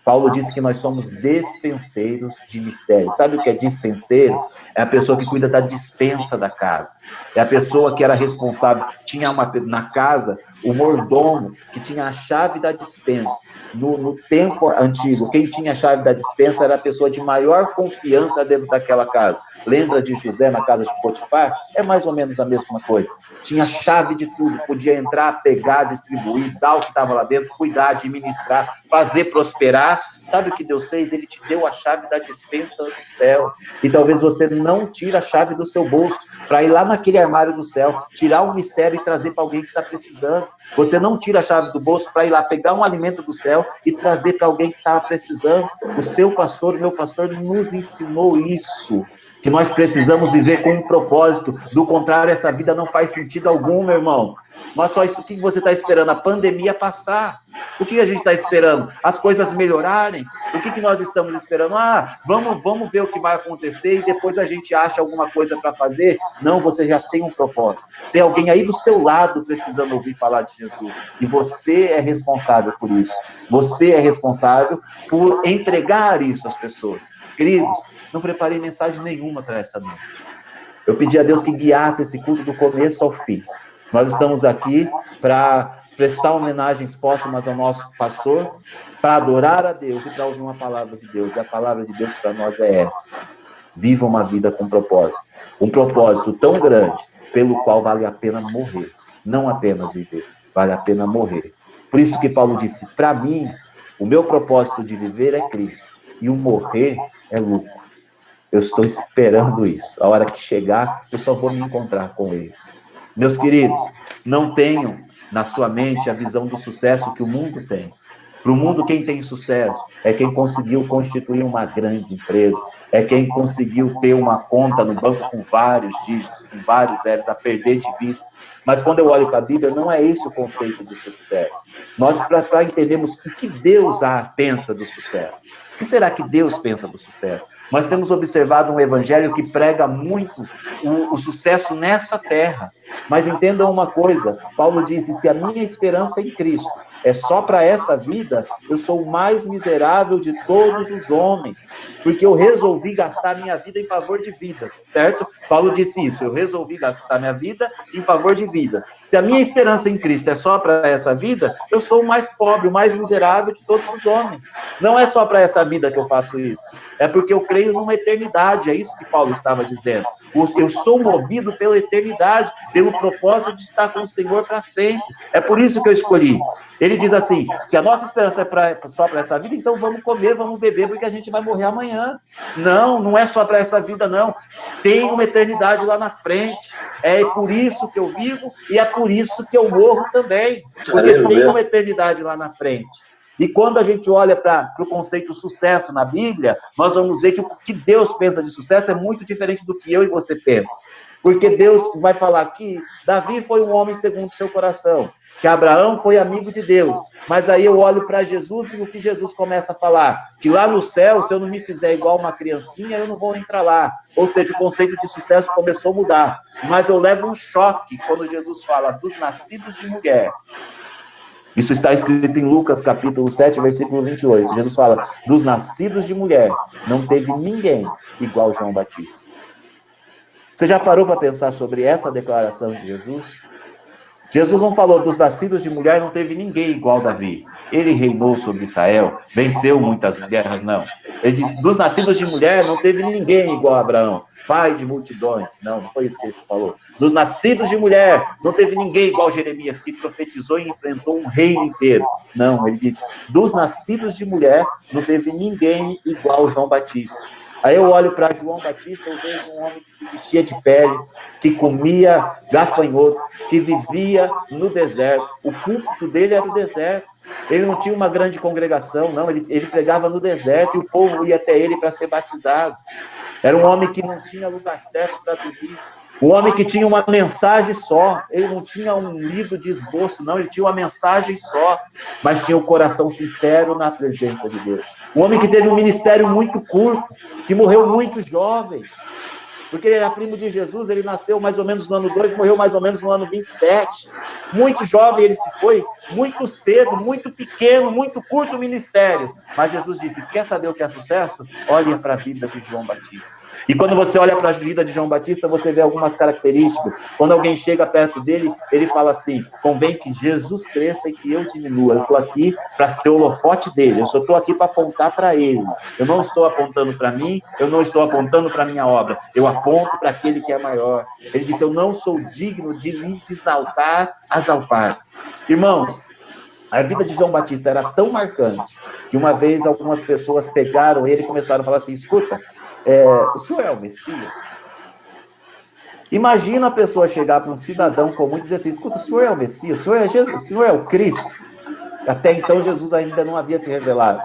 Paulo disse que nós somos despenseiros de mistérios. Sabe o que é dispenseiro? É a pessoa que cuida da dispensa da casa. É a pessoa que era responsável. Tinha na casa o mordomo que tinha a chave da dispensa. No tempo antigo, quem tinha a chave da dispensa era a pessoa de maior confiança dentro daquela casa. Lembra de José na casa de Potifar? É mais ou menos a mesma coisa. Tinha chave de tudo. Podia entrar, pegar, distribuir, dar o que estava lá dentro, cuidar, administrar, fazer prosperar. Sabe o que Deus fez? Ele te deu a chave da dispensa do céu. E talvez você não tire a chave do seu bolso para ir lá naquele armário do céu, tirar um mistério e trazer para alguém que está precisando. Você não tira a chave do bolso para ir lá pegar um alimento do céu e trazer para alguém que estava precisando. O seu pastor, o meu pastor, nos ensinou isso. Que nós precisamos viver com um propósito. Do contrário, essa vida não faz sentido algum, meu irmão. Mas só isso, o que você está esperando? A pandemia passar. O que a gente está esperando? As coisas melhorarem? O que nós estamos esperando? Vamos ver o que vai acontecer e depois a gente acha alguma coisa para fazer? Não, você já tem um propósito. Tem alguém aí do seu lado precisando ouvir falar de Jesus. E você é responsável por isso. Você é responsável por entregar isso às pessoas. Queridos, não preparei mensagem nenhuma para essa noite. Eu pedi a Deus que guiasse esse culto do começo ao fim. Nós estamos aqui para prestar homenagens póstumas ao nosso pastor, para adorar a Deus e para ouvir uma palavra de Deus. E a palavra de Deus para nós é essa. Viva uma vida com propósito. Um propósito tão grande, pelo qual vale a pena morrer. Não apenas viver, vale a pena morrer. Por isso que Paulo disse, para mim, o meu propósito de viver é Cristo. E o morrer é lucro. Eu estou esperando isso. A hora que chegar, eu só vou me encontrar com ele. Meus queridos, não tenham na sua mente a visão do sucesso que o mundo tem. Para o mundo, quem tem sucesso é quem conseguiu constituir uma grande empresa, é quem conseguiu ter uma conta no banco com vários dígitos, com vários zeros, a perder de vista. Mas quando eu olho para a Bíblia, não é esse o conceito de sucesso. Nós, para entendermos o que Deus pensa do sucesso. O que será que Deus pensa do sucesso? Nós temos observado um evangelho que prega muito o sucesso nessa terra. Mas entendam uma coisa, Paulo disse, se a minha esperança em Cristo é só para essa vida, eu sou o mais miserável de todos os homens, porque eu resolvi gastar minha vida em favor de vidas, certo? Paulo disse isso, eu resolvi gastar minha vida em favor de vidas. Se a minha esperança em Cristo é só para essa vida, eu sou o mais pobre, o mais miserável de todos os homens. Não é só para essa vida que eu faço isso, é porque eu creio numa eternidade, é isso que Paulo estava dizendo. Eu sou movido pela eternidade, pelo propósito de estar com o Senhor para sempre. É por isso que eu escolhi. Ele diz assim, se a nossa esperança é só para essa vida, então vamos comer, vamos beber, porque a gente vai morrer amanhã. Não, não é só para essa vida, não. Tem uma eternidade lá na frente. É por isso que eu vivo e é por isso que eu morro também. Porque tem uma eternidade lá na frente. E quando a gente olha para o conceito sucesso na Bíblia, nós vamos ver que o que Deus pensa de sucesso é muito diferente do que eu e você pensa. Porque Deus vai falar que Davi foi um homem segundo o seu coração, que Abraão foi amigo de Deus. Mas aí eu olho para Jesus e o que Jesus começa a falar? Que lá no céu, se eu não me fizer igual uma criancinha, eu não vou entrar lá. Ou seja, o conceito de sucesso começou a mudar. Mas eu levo um choque quando Jesus fala dos nascidos de mulher. Isso está escrito em Lucas, capítulo 7, versículo 28. Jesus fala, dos nascidos de mulher, não teve ninguém igual João Batista. Você já parou para pensar sobre essa declaração de Jesus? Jesus não falou dos nascidos de mulher, não teve ninguém igual Davi. Ele reinou sobre Israel, venceu muitas guerras, não. Ele diz, dos nascidos de mulher, não teve ninguém igual Abraão, pai de multidões. Não foi isso que ele falou. Dos nascidos de mulher, não teve ninguém igual Jeremias, que profetizou e enfrentou um reino inteiro. Não, ele disse, dos nascidos de mulher, não teve ninguém igual João Batista. Aí eu olho para João Batista, eu vejo um homem que se vestia de pele, que comia gafanhoto, que vivia no deserto. O culto dele era o deserto. Ele não tinha uma grande congregação, não. Ele pregava no deserto e o povo ia até ele para ser batizado. Era um homem que não tinha lugar certo para dormir. Um homem que tinha uma mensagem só. Ele não tinha um livro de esboço, não. Ele tinha uma mensagem só, mas tinha o coração sincero na presença de Deus. Um homem que teve um ministério muito curto, que morreu muito jovem, porque ele era primo de Jesus, ele nasceu mais ou menos no ano 2, morreu mais ou menos no ano 27. Muito jovem ele se foi, muito cedo, muito pequeno, muito curto o ministério. Mas Jesus disse, quer saber o que é sucesso? Olha para a vida de João Batista. E quando você olha para a vida de João Batista, você vê algumas características. Quando alguém chega perto dele, ele fala assim, convém que Jesus cresça e que eu diminua. Eu estou aqui para ser o holofote dele, eu só estou aqui para apontar para ele. Eu não estou apontando para mim, eu não estou apontando para a minha obra, eu aponto para aquele que é maior. Ele disse, eu não sou digno de me exaltar às alparcas. Irmãos, a vida de João Batista era tão marcante, que uma vez algumas pessoas pegaram ele e começaram a falar assim, escuta, o senhor é o Messias? Imagina a pessoa chegar para um cidadão comum e dizer assim, escuta, o senhor é o Messias? O senhor é Jesus? O senhor é o Cristo? Até então Jesus ainda não havia se revelado.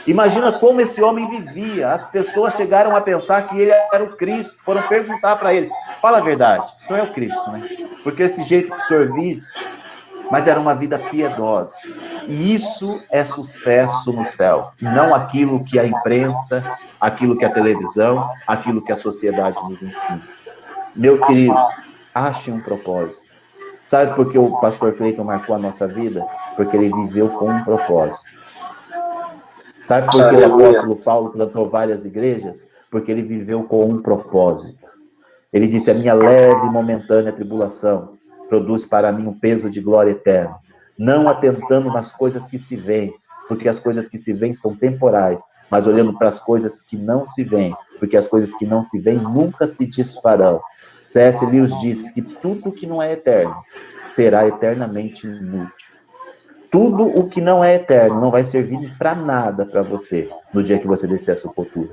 Imagina como esse homem vivia. As pessoas chegaram a pensar que ele era o Cristo. Foram perguntar para ele, fala a verdade, o senhor é o Cristo, né? Porque esse jeito que o senhor vive, mas era uma vida piedosa. E isso é sucesso no céu. Não aquilo que a imprensa, aquilo que a televisão, aquilo que a sociedade nos ensina. Meu querido, ache um propósito. Sabe por que o pastor Cleiton marcou a nossa vida? Porque ele viveu com um propósito. Sabe por que o apóstolo Paulo plantou várias igrejas? Porque ele viveu com um propósito. Ele disse, a minha leve e momentânea tribulação produz para mim um peso de glória eterna, não atentando nas coisas que se veem, porque as coisas que se veem são temporais, mas olhando para as coisas que não se veem, porque as coisas que não se veem nunca se desfarão. C.S. Lewis diz que tudo que não é eterno será eternamente inútil. Tudo o que não é eterno não vai servir para nada para você no dia que você descer a sepultura.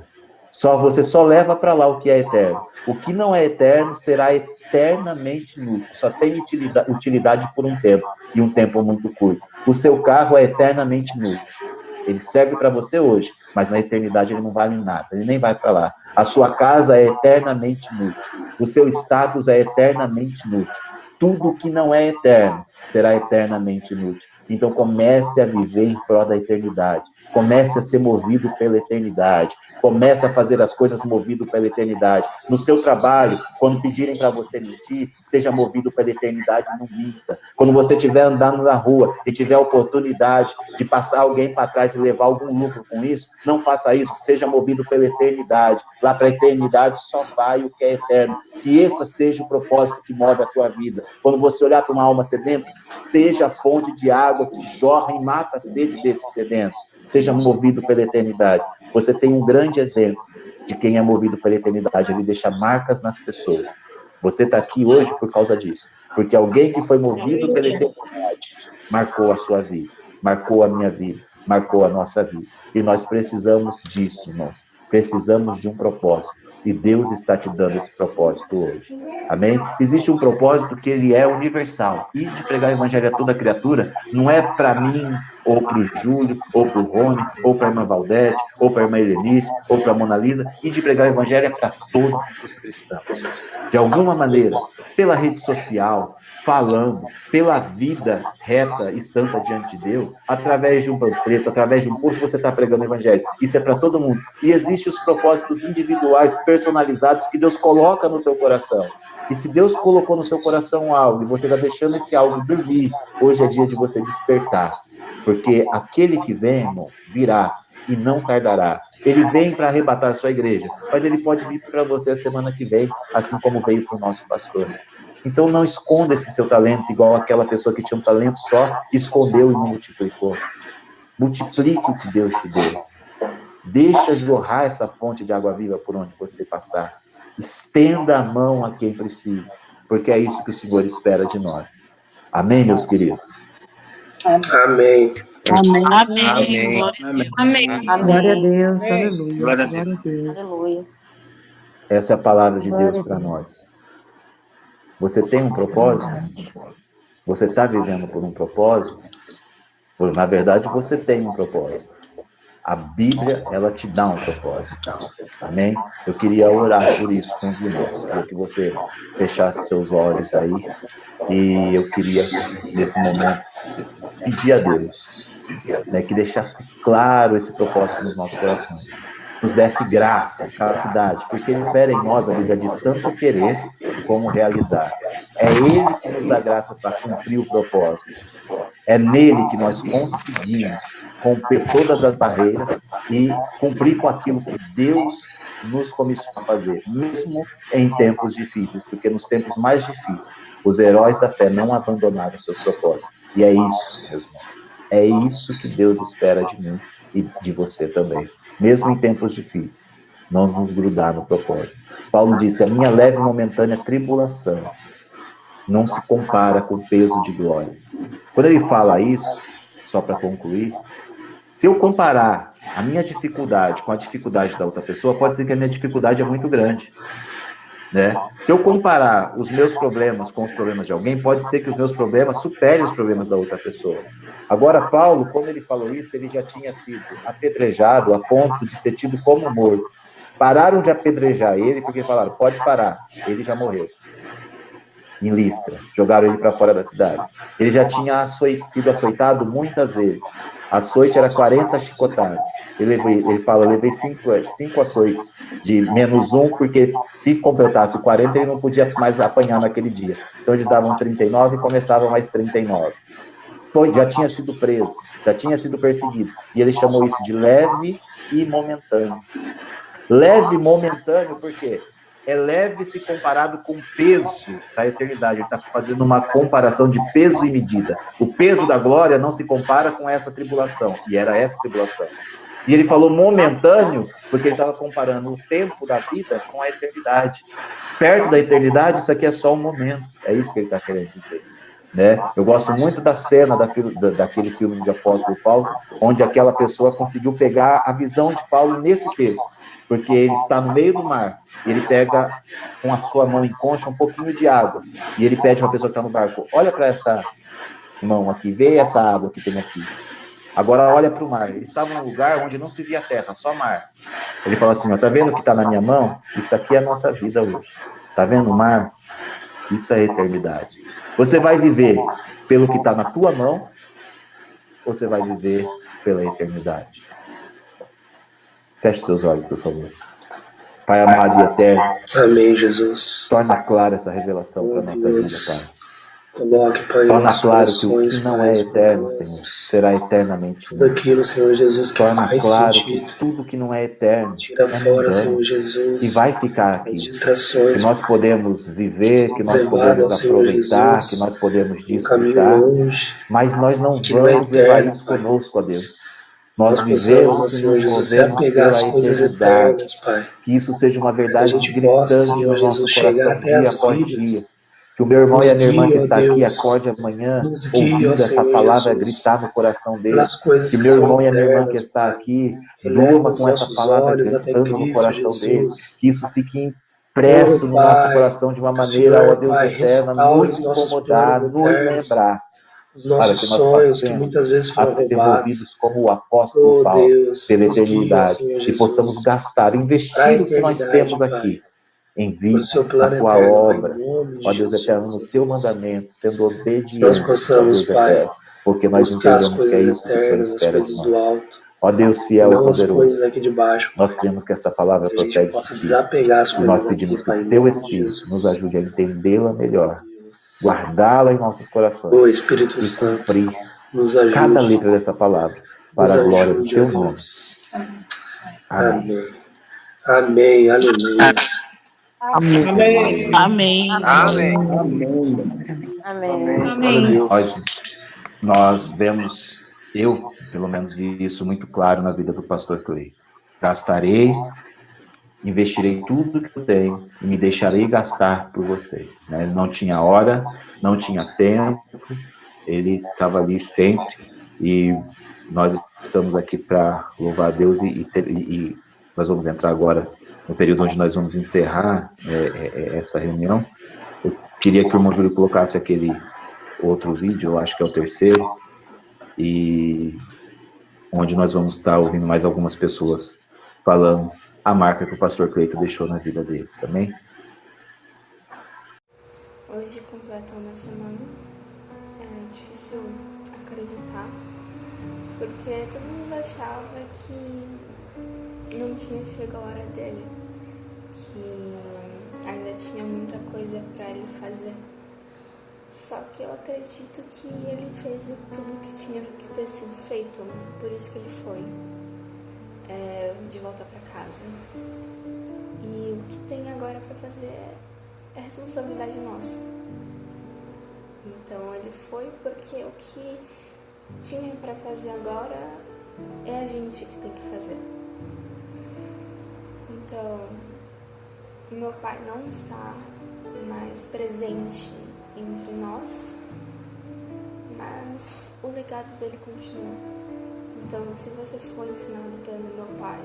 Você só leva para lá o que é eterno. O que não é eterno será eternamente inútil. Só tem utilidade por um tempo, e um tempo muito curto. O seu carro é eternamente inútil. Ele serve para você hoje, mas na eternidade ele não vale nada. Ele nem vai para lá. A sua casa é eternamente inútil. O seu status é eternamente inútil. Tudo que não é eterno será eternamente inútil. Então comece a viver em prol da eternidade. Comece a ser movido pela eternidade. Comece a fazer as coisas movido pela eternidade. No seu trabalho, quando pedirem para você mentir, seja movido pela eternidade e não minta. Quando você estiver andando na rua e tiver a oportunidade de passar alguém para trás e levar algum lucro com isso, não faça isso. Seja movido pela eternidade. Lá para a eternidade só vai o que é eterno. Que esse seja o propósito que move a tua vida. Quando você olhar para uma alma sedenta, seja a fonte de água que jorra e mata a sede desse sedento. Seja movido pela eternidade. Você tem um grande exemplo de quem é movido pela eternidade. Ele deixa marcas nas pessoas. Você está aqui hoje por causa disso. Porque alguém que foi movido pela eternidade marcou a sua vida, marcou a minha vida, marcou a nossa vida. E nós precisamos disso, irmãos. Precisamos de um propósito. E Deus está te dando esse propósito hoje. Amém? Existe um propósito que ele é universal. E de pregar o evangelho a toda criatura não é para mim, ou para o Júlio, ou para o Rony, ou para a irmã Valdete, ou para a irmã Helenice, ou para a Mona Lisa. E de pregar o evangelho é para todos os cristãos. De alguma maneira, pela rede social, falando, pela vida reta e santa diante de Deus, através de um panfleto, através de um post, você está pregando o evangelho. Isso é para todo mundo. E existem os propósitos individuais, personalizados, que Deus coloca no teu coração. E se Deus colocou no seu coração algo, e você está deixando esse algo dormir, hoje é dia de você despertar. Porque aquele que vem, irmão, virá e não tardará. Ele vem para arrebatar a sua igreja, mas ele pode vir para você a semana que vem, assim como veio para o nosso pastor. Então não esconda esse seu talento, igual aquela pessoa que tinha um talento só, escondeu e não multiplicou. Multiplique o que Deus te deu. Deixa jorrar essa fonte de água viva por onde você passar. Estenda a mão a quem precisa, porque é isso que o Senhor espera de nós. Amém, meus queridos?
Amém.
Amém.
Amém.
Amém. Amém.
Glória a Deus, aleluia.
Glória a
Glória a Deus.
Aleluia.
Essa é a palavra de Deus para nós. Você tem um propósito? Você está vivendo por um propósito? Na verdade, você tem um propósito. A Bíblia, ela te dá um propósito. Amém? Eu queria orar por isso com os irmãos. Queria que você fechasse seus olhos aí. E eu queria, nesse momento, pedir a Deus, né, que deixasse claro esse propósito nos nossos corações. Nos desse graça, capacidade, porque ele opera em nós, a Bíblia diz, tanto querer como realizar. É ele que nos dá graça para cumprir o propósito. É nele que nós conseguimos romper todas as barreiras e cumprir com aquilo que Deus nos começou a fazer, mesmo em tempos difíceis, porque nos tempos mais difíceis, os heróis da fé não abandonaram seus propósitos. E é isso, meus irmãos. É isso que Deus espera de mim e de você também. Mesmo em tempos difíceis, não nos grudar no propósito. Paulo disse, a minha leve e momentânea tribulação não se compara com o peso de glória. Quando ele fala isso, só para concluir, se eu comparar a minha dificuldade com a dificuldade da outra pessoa, pode ser que a minha dificuldade é muito grande. Né? Se eu comparar os meus problemas com os problemas de alguém, pode ser que os meus problemas superem os problemas da outra pessoa. Agora, Paulo, quando ele falou isso, ele já tinha sido apedrejado a ponto de ser tido como morto. Pararam de apedrejar ele porque falaram, pode parar, ele já morreu. Em Listra, jogaram ele para fora da cidade. Ele já tinha sido açoitado muitas vezes. A açoite era 40 chicotadas. Ele fala, eu levei 5 açoites de -1, porque se completasse 40, ele não podia mais apanhar naquele dia. Então eles davam 39 e começavam mais 39. Já tinha sido preso, já tinha sido perseguido. E ele chamou isso de leve e momentâneo. Leve e momentâneo, por quê? É leve se comparado com o peso da eternidade. Ele está fazendo uma comparação de peso e medida. O peso da glória não se compara com essa tribulação. E era essa tribulação. E ele falou momentâneo, porque ele estava comparando o tempo da vida com a eternidade. Perto da eternidade, isso aqui é só um momento. É isso que ele está querendo dizer. Né? Eu gosto muito da cena daquele filme de Apóstolo Paulo, onde aquela pessoa conseguiu pegar a visão de Paulo nesse texto. Porque ele está no meio do mar, e ele pega com a sua mão em concha um pouquinho de água, e ele pede para a pessoa que está no barco, olha para essa mão aqui, vê essa água que tem aqui. Agora olha para o mar. Ele estava num lugar onde não se via terra, só mar. Ele fala assim, ó, tá vendo o que está na minha mão? Isso aqui é a nossa vida hoje. Tá vendo o mar? Isso é a eternidade. Você vai viver pelo que está na tua mão, ou você vai viver pela eternidade? Feche seus olhos, por favor. Pai amado e eterno.
Amém, Jesus.
Torna clara essa revelação para a nossa vida, Pai.
Coloque, Pai,
torna claro que o que não é
Pai,
eterno, Senhor, será eternamente.
Daquilo, Senhor Jesus, que
torna
faz
claro
sentido.
Que tudo que não é eterno
tira fora, Senhor Jesus,
e vai ficar aqui.
as distrações,
que nós podemos viver, que nós
levar
podemos
ao Senhor
aproveitar,
Jesus,
que nós podemos
caminho
desfrutar,
longe,
mas nós não
que não é
vamos levar
eterno,
isso
Pai.
conosco, ó Deus. nós vivemos e nos movemos pela eternidade. Que isso seja uma verdade gritante no nosso coração dia após dia. Que o meu irmão e a minha irmã que está aqui acorde amanhã ouvindo essa palavra gritar no coração dele. Que meu irmão e a minha irmã que está aqui durma com essa palavra gritando no coração dele. Que isso fique impresso no nosso coração de uma maneira, ó Deus eterna, nos incomodar, nos lembrar. Para que nós passemos a ser envolvidos como o apóstolo Paulo pela eternidade e possamos gastar, investir o que nós temos aqui em vista da tua obra, ó Deus eterno, no teu mandamento, sendo obedientes,
nós possamos, Pai,
porque nós entendemos que é isso que o Senhor espera de nós. Ó Deus fiel e poderoso, nós cremos que esta palavra procede de ti, e nós pedimos que o teu Espírito nos ajude a entendê-la melhor, guardá-la em nossos corações e cumprir cada letra dessa palavra para a glória do teu nome. Amém.
Amém. Aleluia.
Amém.
Amém.
Amém.
Amém. Nós vemos, eu pelo menos vi isso muito claro na vida do pastor Clay. Gastarei, investirei tudo que eu tenho e me deixarei gastar por vocês. Né? Ele não tinha hora, não tinha tempo, ele estava ali sempre e nós estamos aqui para louvar a Deus e nós vamos entrar agora no período onde nós vamos encerrar essa reunião. Eu queria que o irmão Júlio colocasse aquele outro vídeo, eu acho que é o terceiro, e onde nós vamos estar ouvindo mais algumas pessoas falando a marca que o pastor Cleiton deixou na vida deles, amém?
Hoje completou uma semana, é difícil acreditar, porque todo mundo achava que não tinha chegado a hora dele, que ainda tinha muita coisa para ele fazer. Só que eu acredito que ele fez tudo que tinha que ter sido feito, por isso que ele foi de volta para casa. E o que tem agora para fazer é responsabilidade nossa. Então ele foi porque o que tinha para fazer agora é a gente que tem que fazer. Então, meu pai não está mais presente entre nós, mas o legado dele continua. Então, se você foi ensinado pelo meu pai,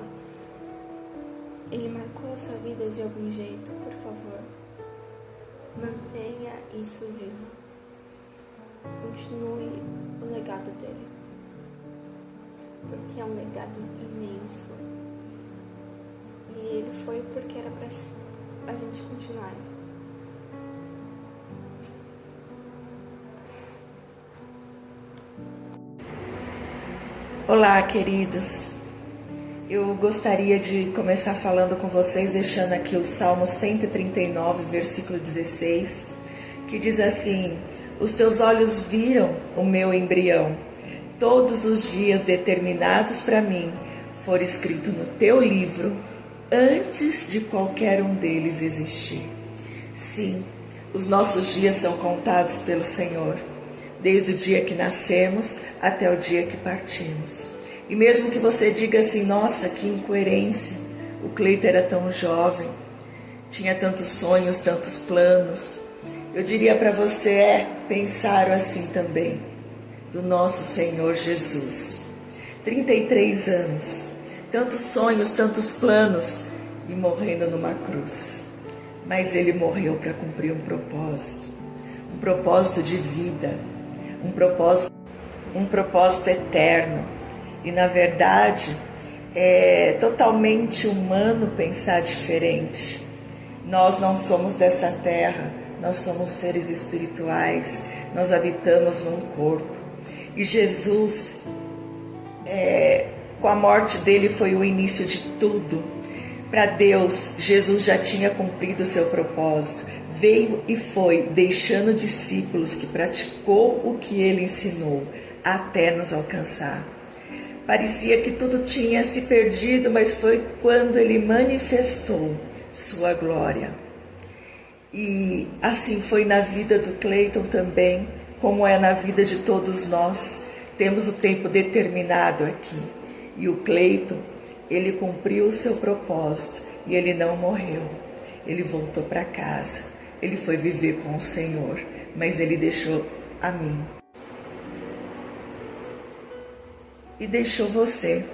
ele marcou a sua vida de algum jeito, por favor, mantenha isso vivo. Continue o legado dele, porque é um legado imenso. E ele foi porque era pra a gente continuar.
Olá, queridos. Eu gostaria de começar falando com vocês, deixando aqui o Salmo 139, versículo 16, que diz assim: os teus olhos viram o meu embrião, todos os dias determinados para mim foram escritos no teu livro, antes de qualquer um deles existir. Sim, os nossos dias são contados pelo Senhor, desde o dia que nascemos até o dia que partimos. E mesmo que você diga assim, nossa, que incoerência, o Cleiton era tão jovem, tinha tantos sonhos, tantos planos, eu diria para você, pensaram assim também, do nosso Senhor Jesus. 33 anos, tantos sonhos, tantos planos, e morrendo numa cruz. Mas ele morreu para cumprir um propósito de vida, um propósito eterno. E na verdade é totalmente humano pensar diferente. Nós não somos dessa terra, nós somos seres espirituais, nós habitamos num corpo. E Jesus, com a morte dele foi o início de tudo. Para Deus, Jesus já tinha cumprido o seu propósito. Veio e foi, deixando discípulos que praticou o que ele ensinou, até nos alcançar. Parecia que tudo tinha se perdido, mas foi quando ele manifestou sua glória. E assim foi na vida do Cleiton também, como é na vida de todos nós. Temos o tempo determinado aqui. E o Cleiton, ele cumpriu o seu propósito e ele não morreu. Ele voltou para casa, ele foi viver com o Senhor, mas ele deixou a mim. E deixou você,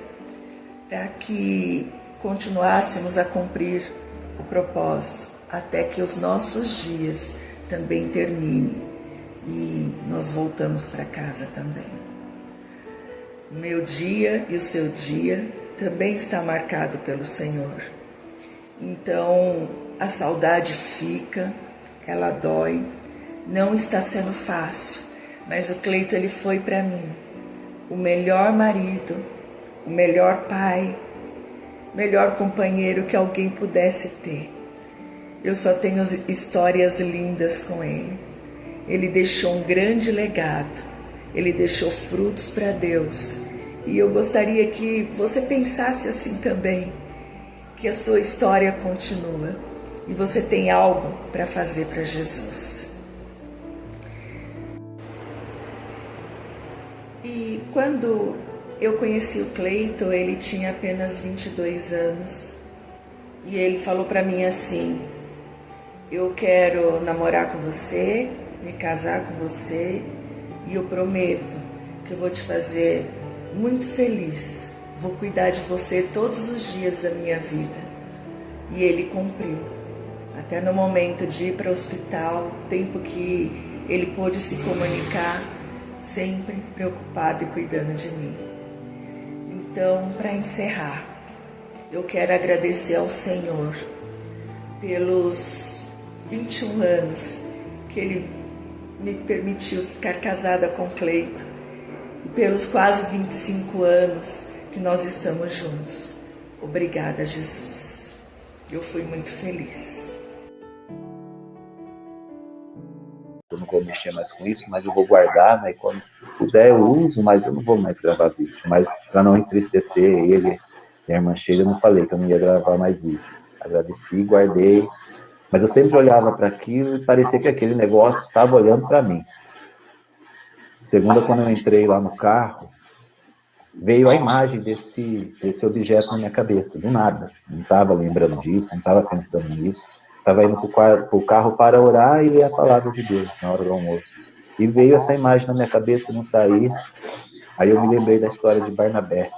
para que continuássemos a cumprir o propósito, até que os nossos dias também terminem e nós voltamos para casa também. O meu dia e o seu dia também está marcado pelo Senhor. Então, a saudade fica, ela dói, não está sendo fácil, mas o Cleiton, ele foi para mim o melhor marido, o melhor pai, o melhor companheiro que alguém pudesse ter. Eu só tenho histórias lindas com ele. Ele deixou um grande legado, ele deixou frutos para Deus. E eu gostaria que você pensasse assim também, que a sua história continua e você tem algo para fazer para Jesus. E quando eu conheci o Cleiton, ele tinha apenas 22 anos. E ele falou para mim assim: eu quero namorar com você, me casar com você, e eu prometo que eu vou te fazer muito feliz. Vou cuidar de você todos os dias da minha vida. E ele cumpriu. Até no momento de ir para o hospital, tempo que ele pôde se comunicar, sempre preocupado e cuidando de mim. Então, para encerrar, eu quero agradecer ao Senhor pelos 21 anos que Ele me permitiu ficar casada com Cleiton e pelos quase 25 anos que nós estamos juntos. Obrigada, Jesus. Eu fui muito feliz.
Eu não vou mexer mais com isso, mas eu vou guardar, né? E quando puder eu uso, mas eu não vou mais gravar vídeo. Mas para não entristecer ele e a irmã Sheila, eu não falei que eu não ia gravar mais vídeo. Agradeci, guardei. Mas eu sempre olhava para aquilo e parecia que aquele negócio estava olhando para mim. Segunda, quando eu entrei lá no carro, veio a imagem desse objeto na minha cabeça, do nada. Não estava lembrando disso, não estava pensando nisso. Estava indo para o carro para orar e ler a palavra de Deus na hora do almoço. E veio essa imagem na minha cabeça e não saía. Aí eu me lembrei da história de Barnabé.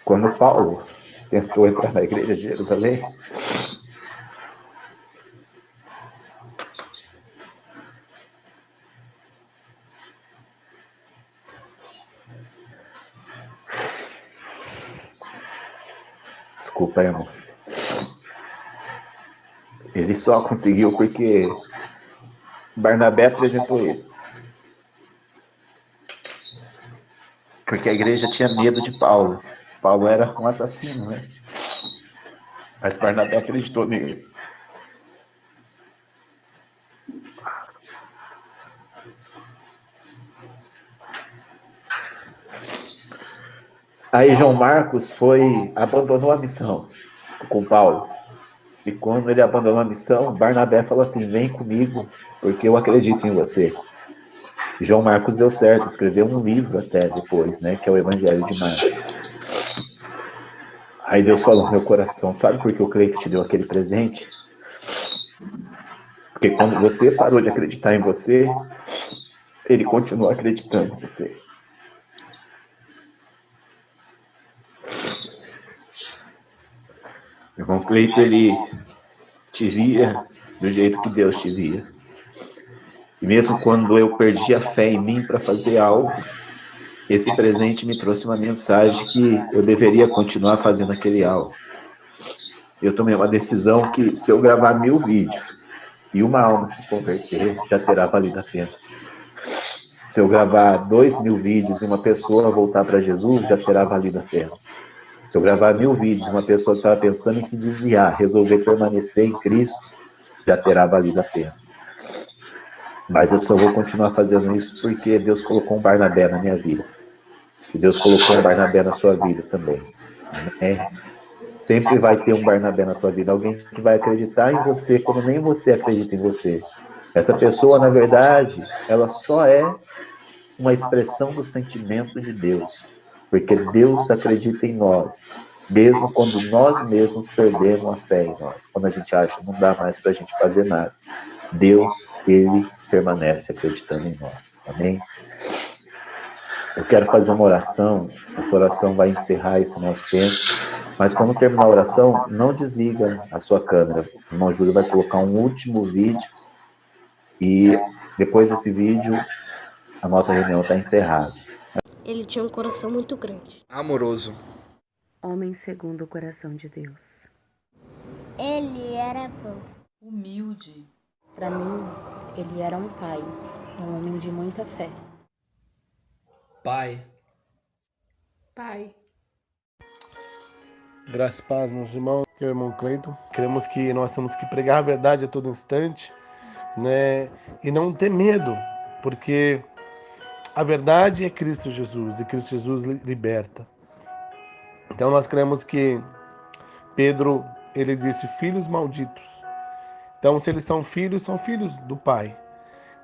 Quando Paulo tentou entrar na igreja de Jerusalém, desculpa aí, amor. Ele só conseguiu porque Barnabé apresentou ele. Porque a igreja tinha medo de Paulo. Paulo era um assassino, né? Mas Barnabé acreditou nele. Aí João Marcos abandonou a missão com Paulo. E quando ele abandonou a missão, Barnabé falou assim: vem comigo, porque eu acredito em você. E João Marcos deu certo, escreveu um livro até depois, né? Que é o Evangelho de Marcos. Aí Deus falou no meu coração: sabe por que o Cleiton te deu aquele presente? Porque quando você parou de acreditar em você, ele continuou acreditando em você. O irmão Cleiton, ele te via do jeito que Deus te via. E mesmo quando eu perdi a fé em mim para fazer algo, esse presente me trouxe uma mensagem que eu deveria continuar fazendo aquele algo. Eu tomei uma decisão que, se eu gravar 1000 vídeos e uma alma se converter, já terá valido a pena. Se eu gravar 2000 vídeos e uma pessoa voltar para Jesus, já terá valido a pena. Se eu gravar 1000 vídeos e uma pessoa que estava pensando em se desviar, resolver permanecer em Cristo, já terá valido a pena. Mas eu só vou continuar fazendo isso porque Deus colocou um Barnabé na minha vida. E Deus colocou um Barnabé na sua vida também. Sempre vai ter um Barnabé na tua vida, alguém que vai acreditar em você quando nem você acredita em você. Essa pessoa, na verdade, ela só é uma expressão do sentimento de Deus, porque Deus acredita em nós, mesmo quando nós mesmos perdemos a fé em nós, quando a gente acha que não dá mais para a gente fazer nada. Deus, Ele permanece acreditando em nós. Amém? Eu quero fazer uma oração, essa oração vai encerrar esse nosso tempo, mas quando terminar a oração, não desliga a sua câmera. O irmão Júlio vai colocar um último vídeo e depois desse vídeo, a nossa reunião está encerrada.
Ele tinha um coração muito grande.
Amoroso.
Homem segundo o coração de Deus.
Ele era bom.
Humilde.
Para mim, ele era um pai, um homem de muita fé.
Pai.
Pai.
Graças e paz, meus irmãos, que é o irmão Cleiton. Queremos que nós temos que pregar a verdade a todo instante, né? E não ter medo, porque a verdade é Cristo Jesus, e Cristo Jesus liberta. Então nós cremos que Pedro, ele disse, filhos malditos. Então se eles são filhos do Pai,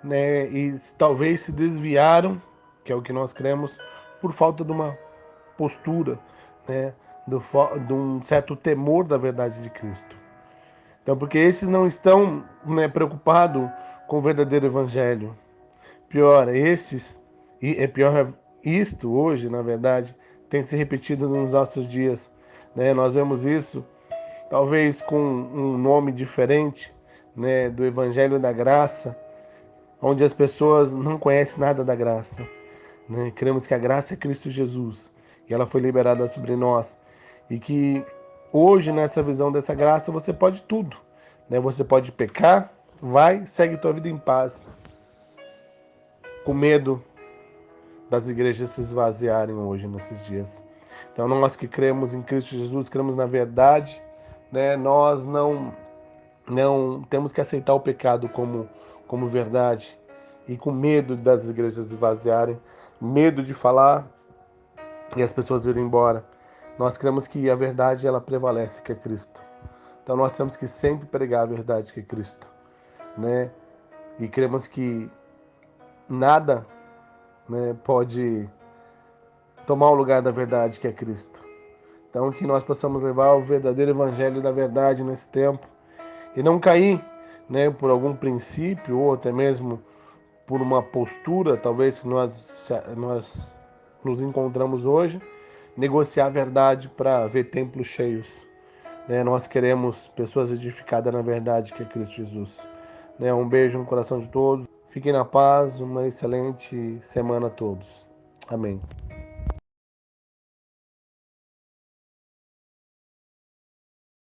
né? E talvez se desviaram, que é o que nós cremos, por falta de uma postura, né? De um certo temor da verdade de Cristo. Então, porque esses não estão, né, preocupados com o verdadeiro evangelho. Pior, isto hoje, na verdade, tem se repetido nos nossos dias, né? Nós vemos isso, talvez com um nome diferente, né, do evangelho da graça, onde as pessoas não conhecem nada da graça, né? Cremos que a graça é Cristo Jesus, e ela foi liberada sobre nós. E que hoje, nessa visão dessa graça, você pode tudo, né? Você pode pecar, vai, segue tua vida em paz. Com medo das igrejas se esvaziarem hoje, nesses dias. Então, nós que cremos em Cristo Jesus, cremos na verdade, né? Nós não temos que aceitar o pecado como verdade. E com medo das igrejas se esvaziarem, medo de falar e as pessoas irem embora. Nós cremos que a verdade, ela prevalece, que é Cristo. Então nós temos que sempre pregar a verdade, que é Cristo, né? E cremos que nada, né, pode tomar o lugar da verdade, que é Cristo. Então que nós possamos levar o verdadeiro evangelho da verdade nesse tempo e não cair, né, por algum princípio ou até mesmo por uma postura, talvez que nós nos encontramos hoje, negociar a verdade para ver templos cheios, né? Nós queremos pessoas edificadas na verdade, que é Cristo Jesus, né? Um beijo no coração de todos, fiquem na paz, uma excelente semana a todos, amém.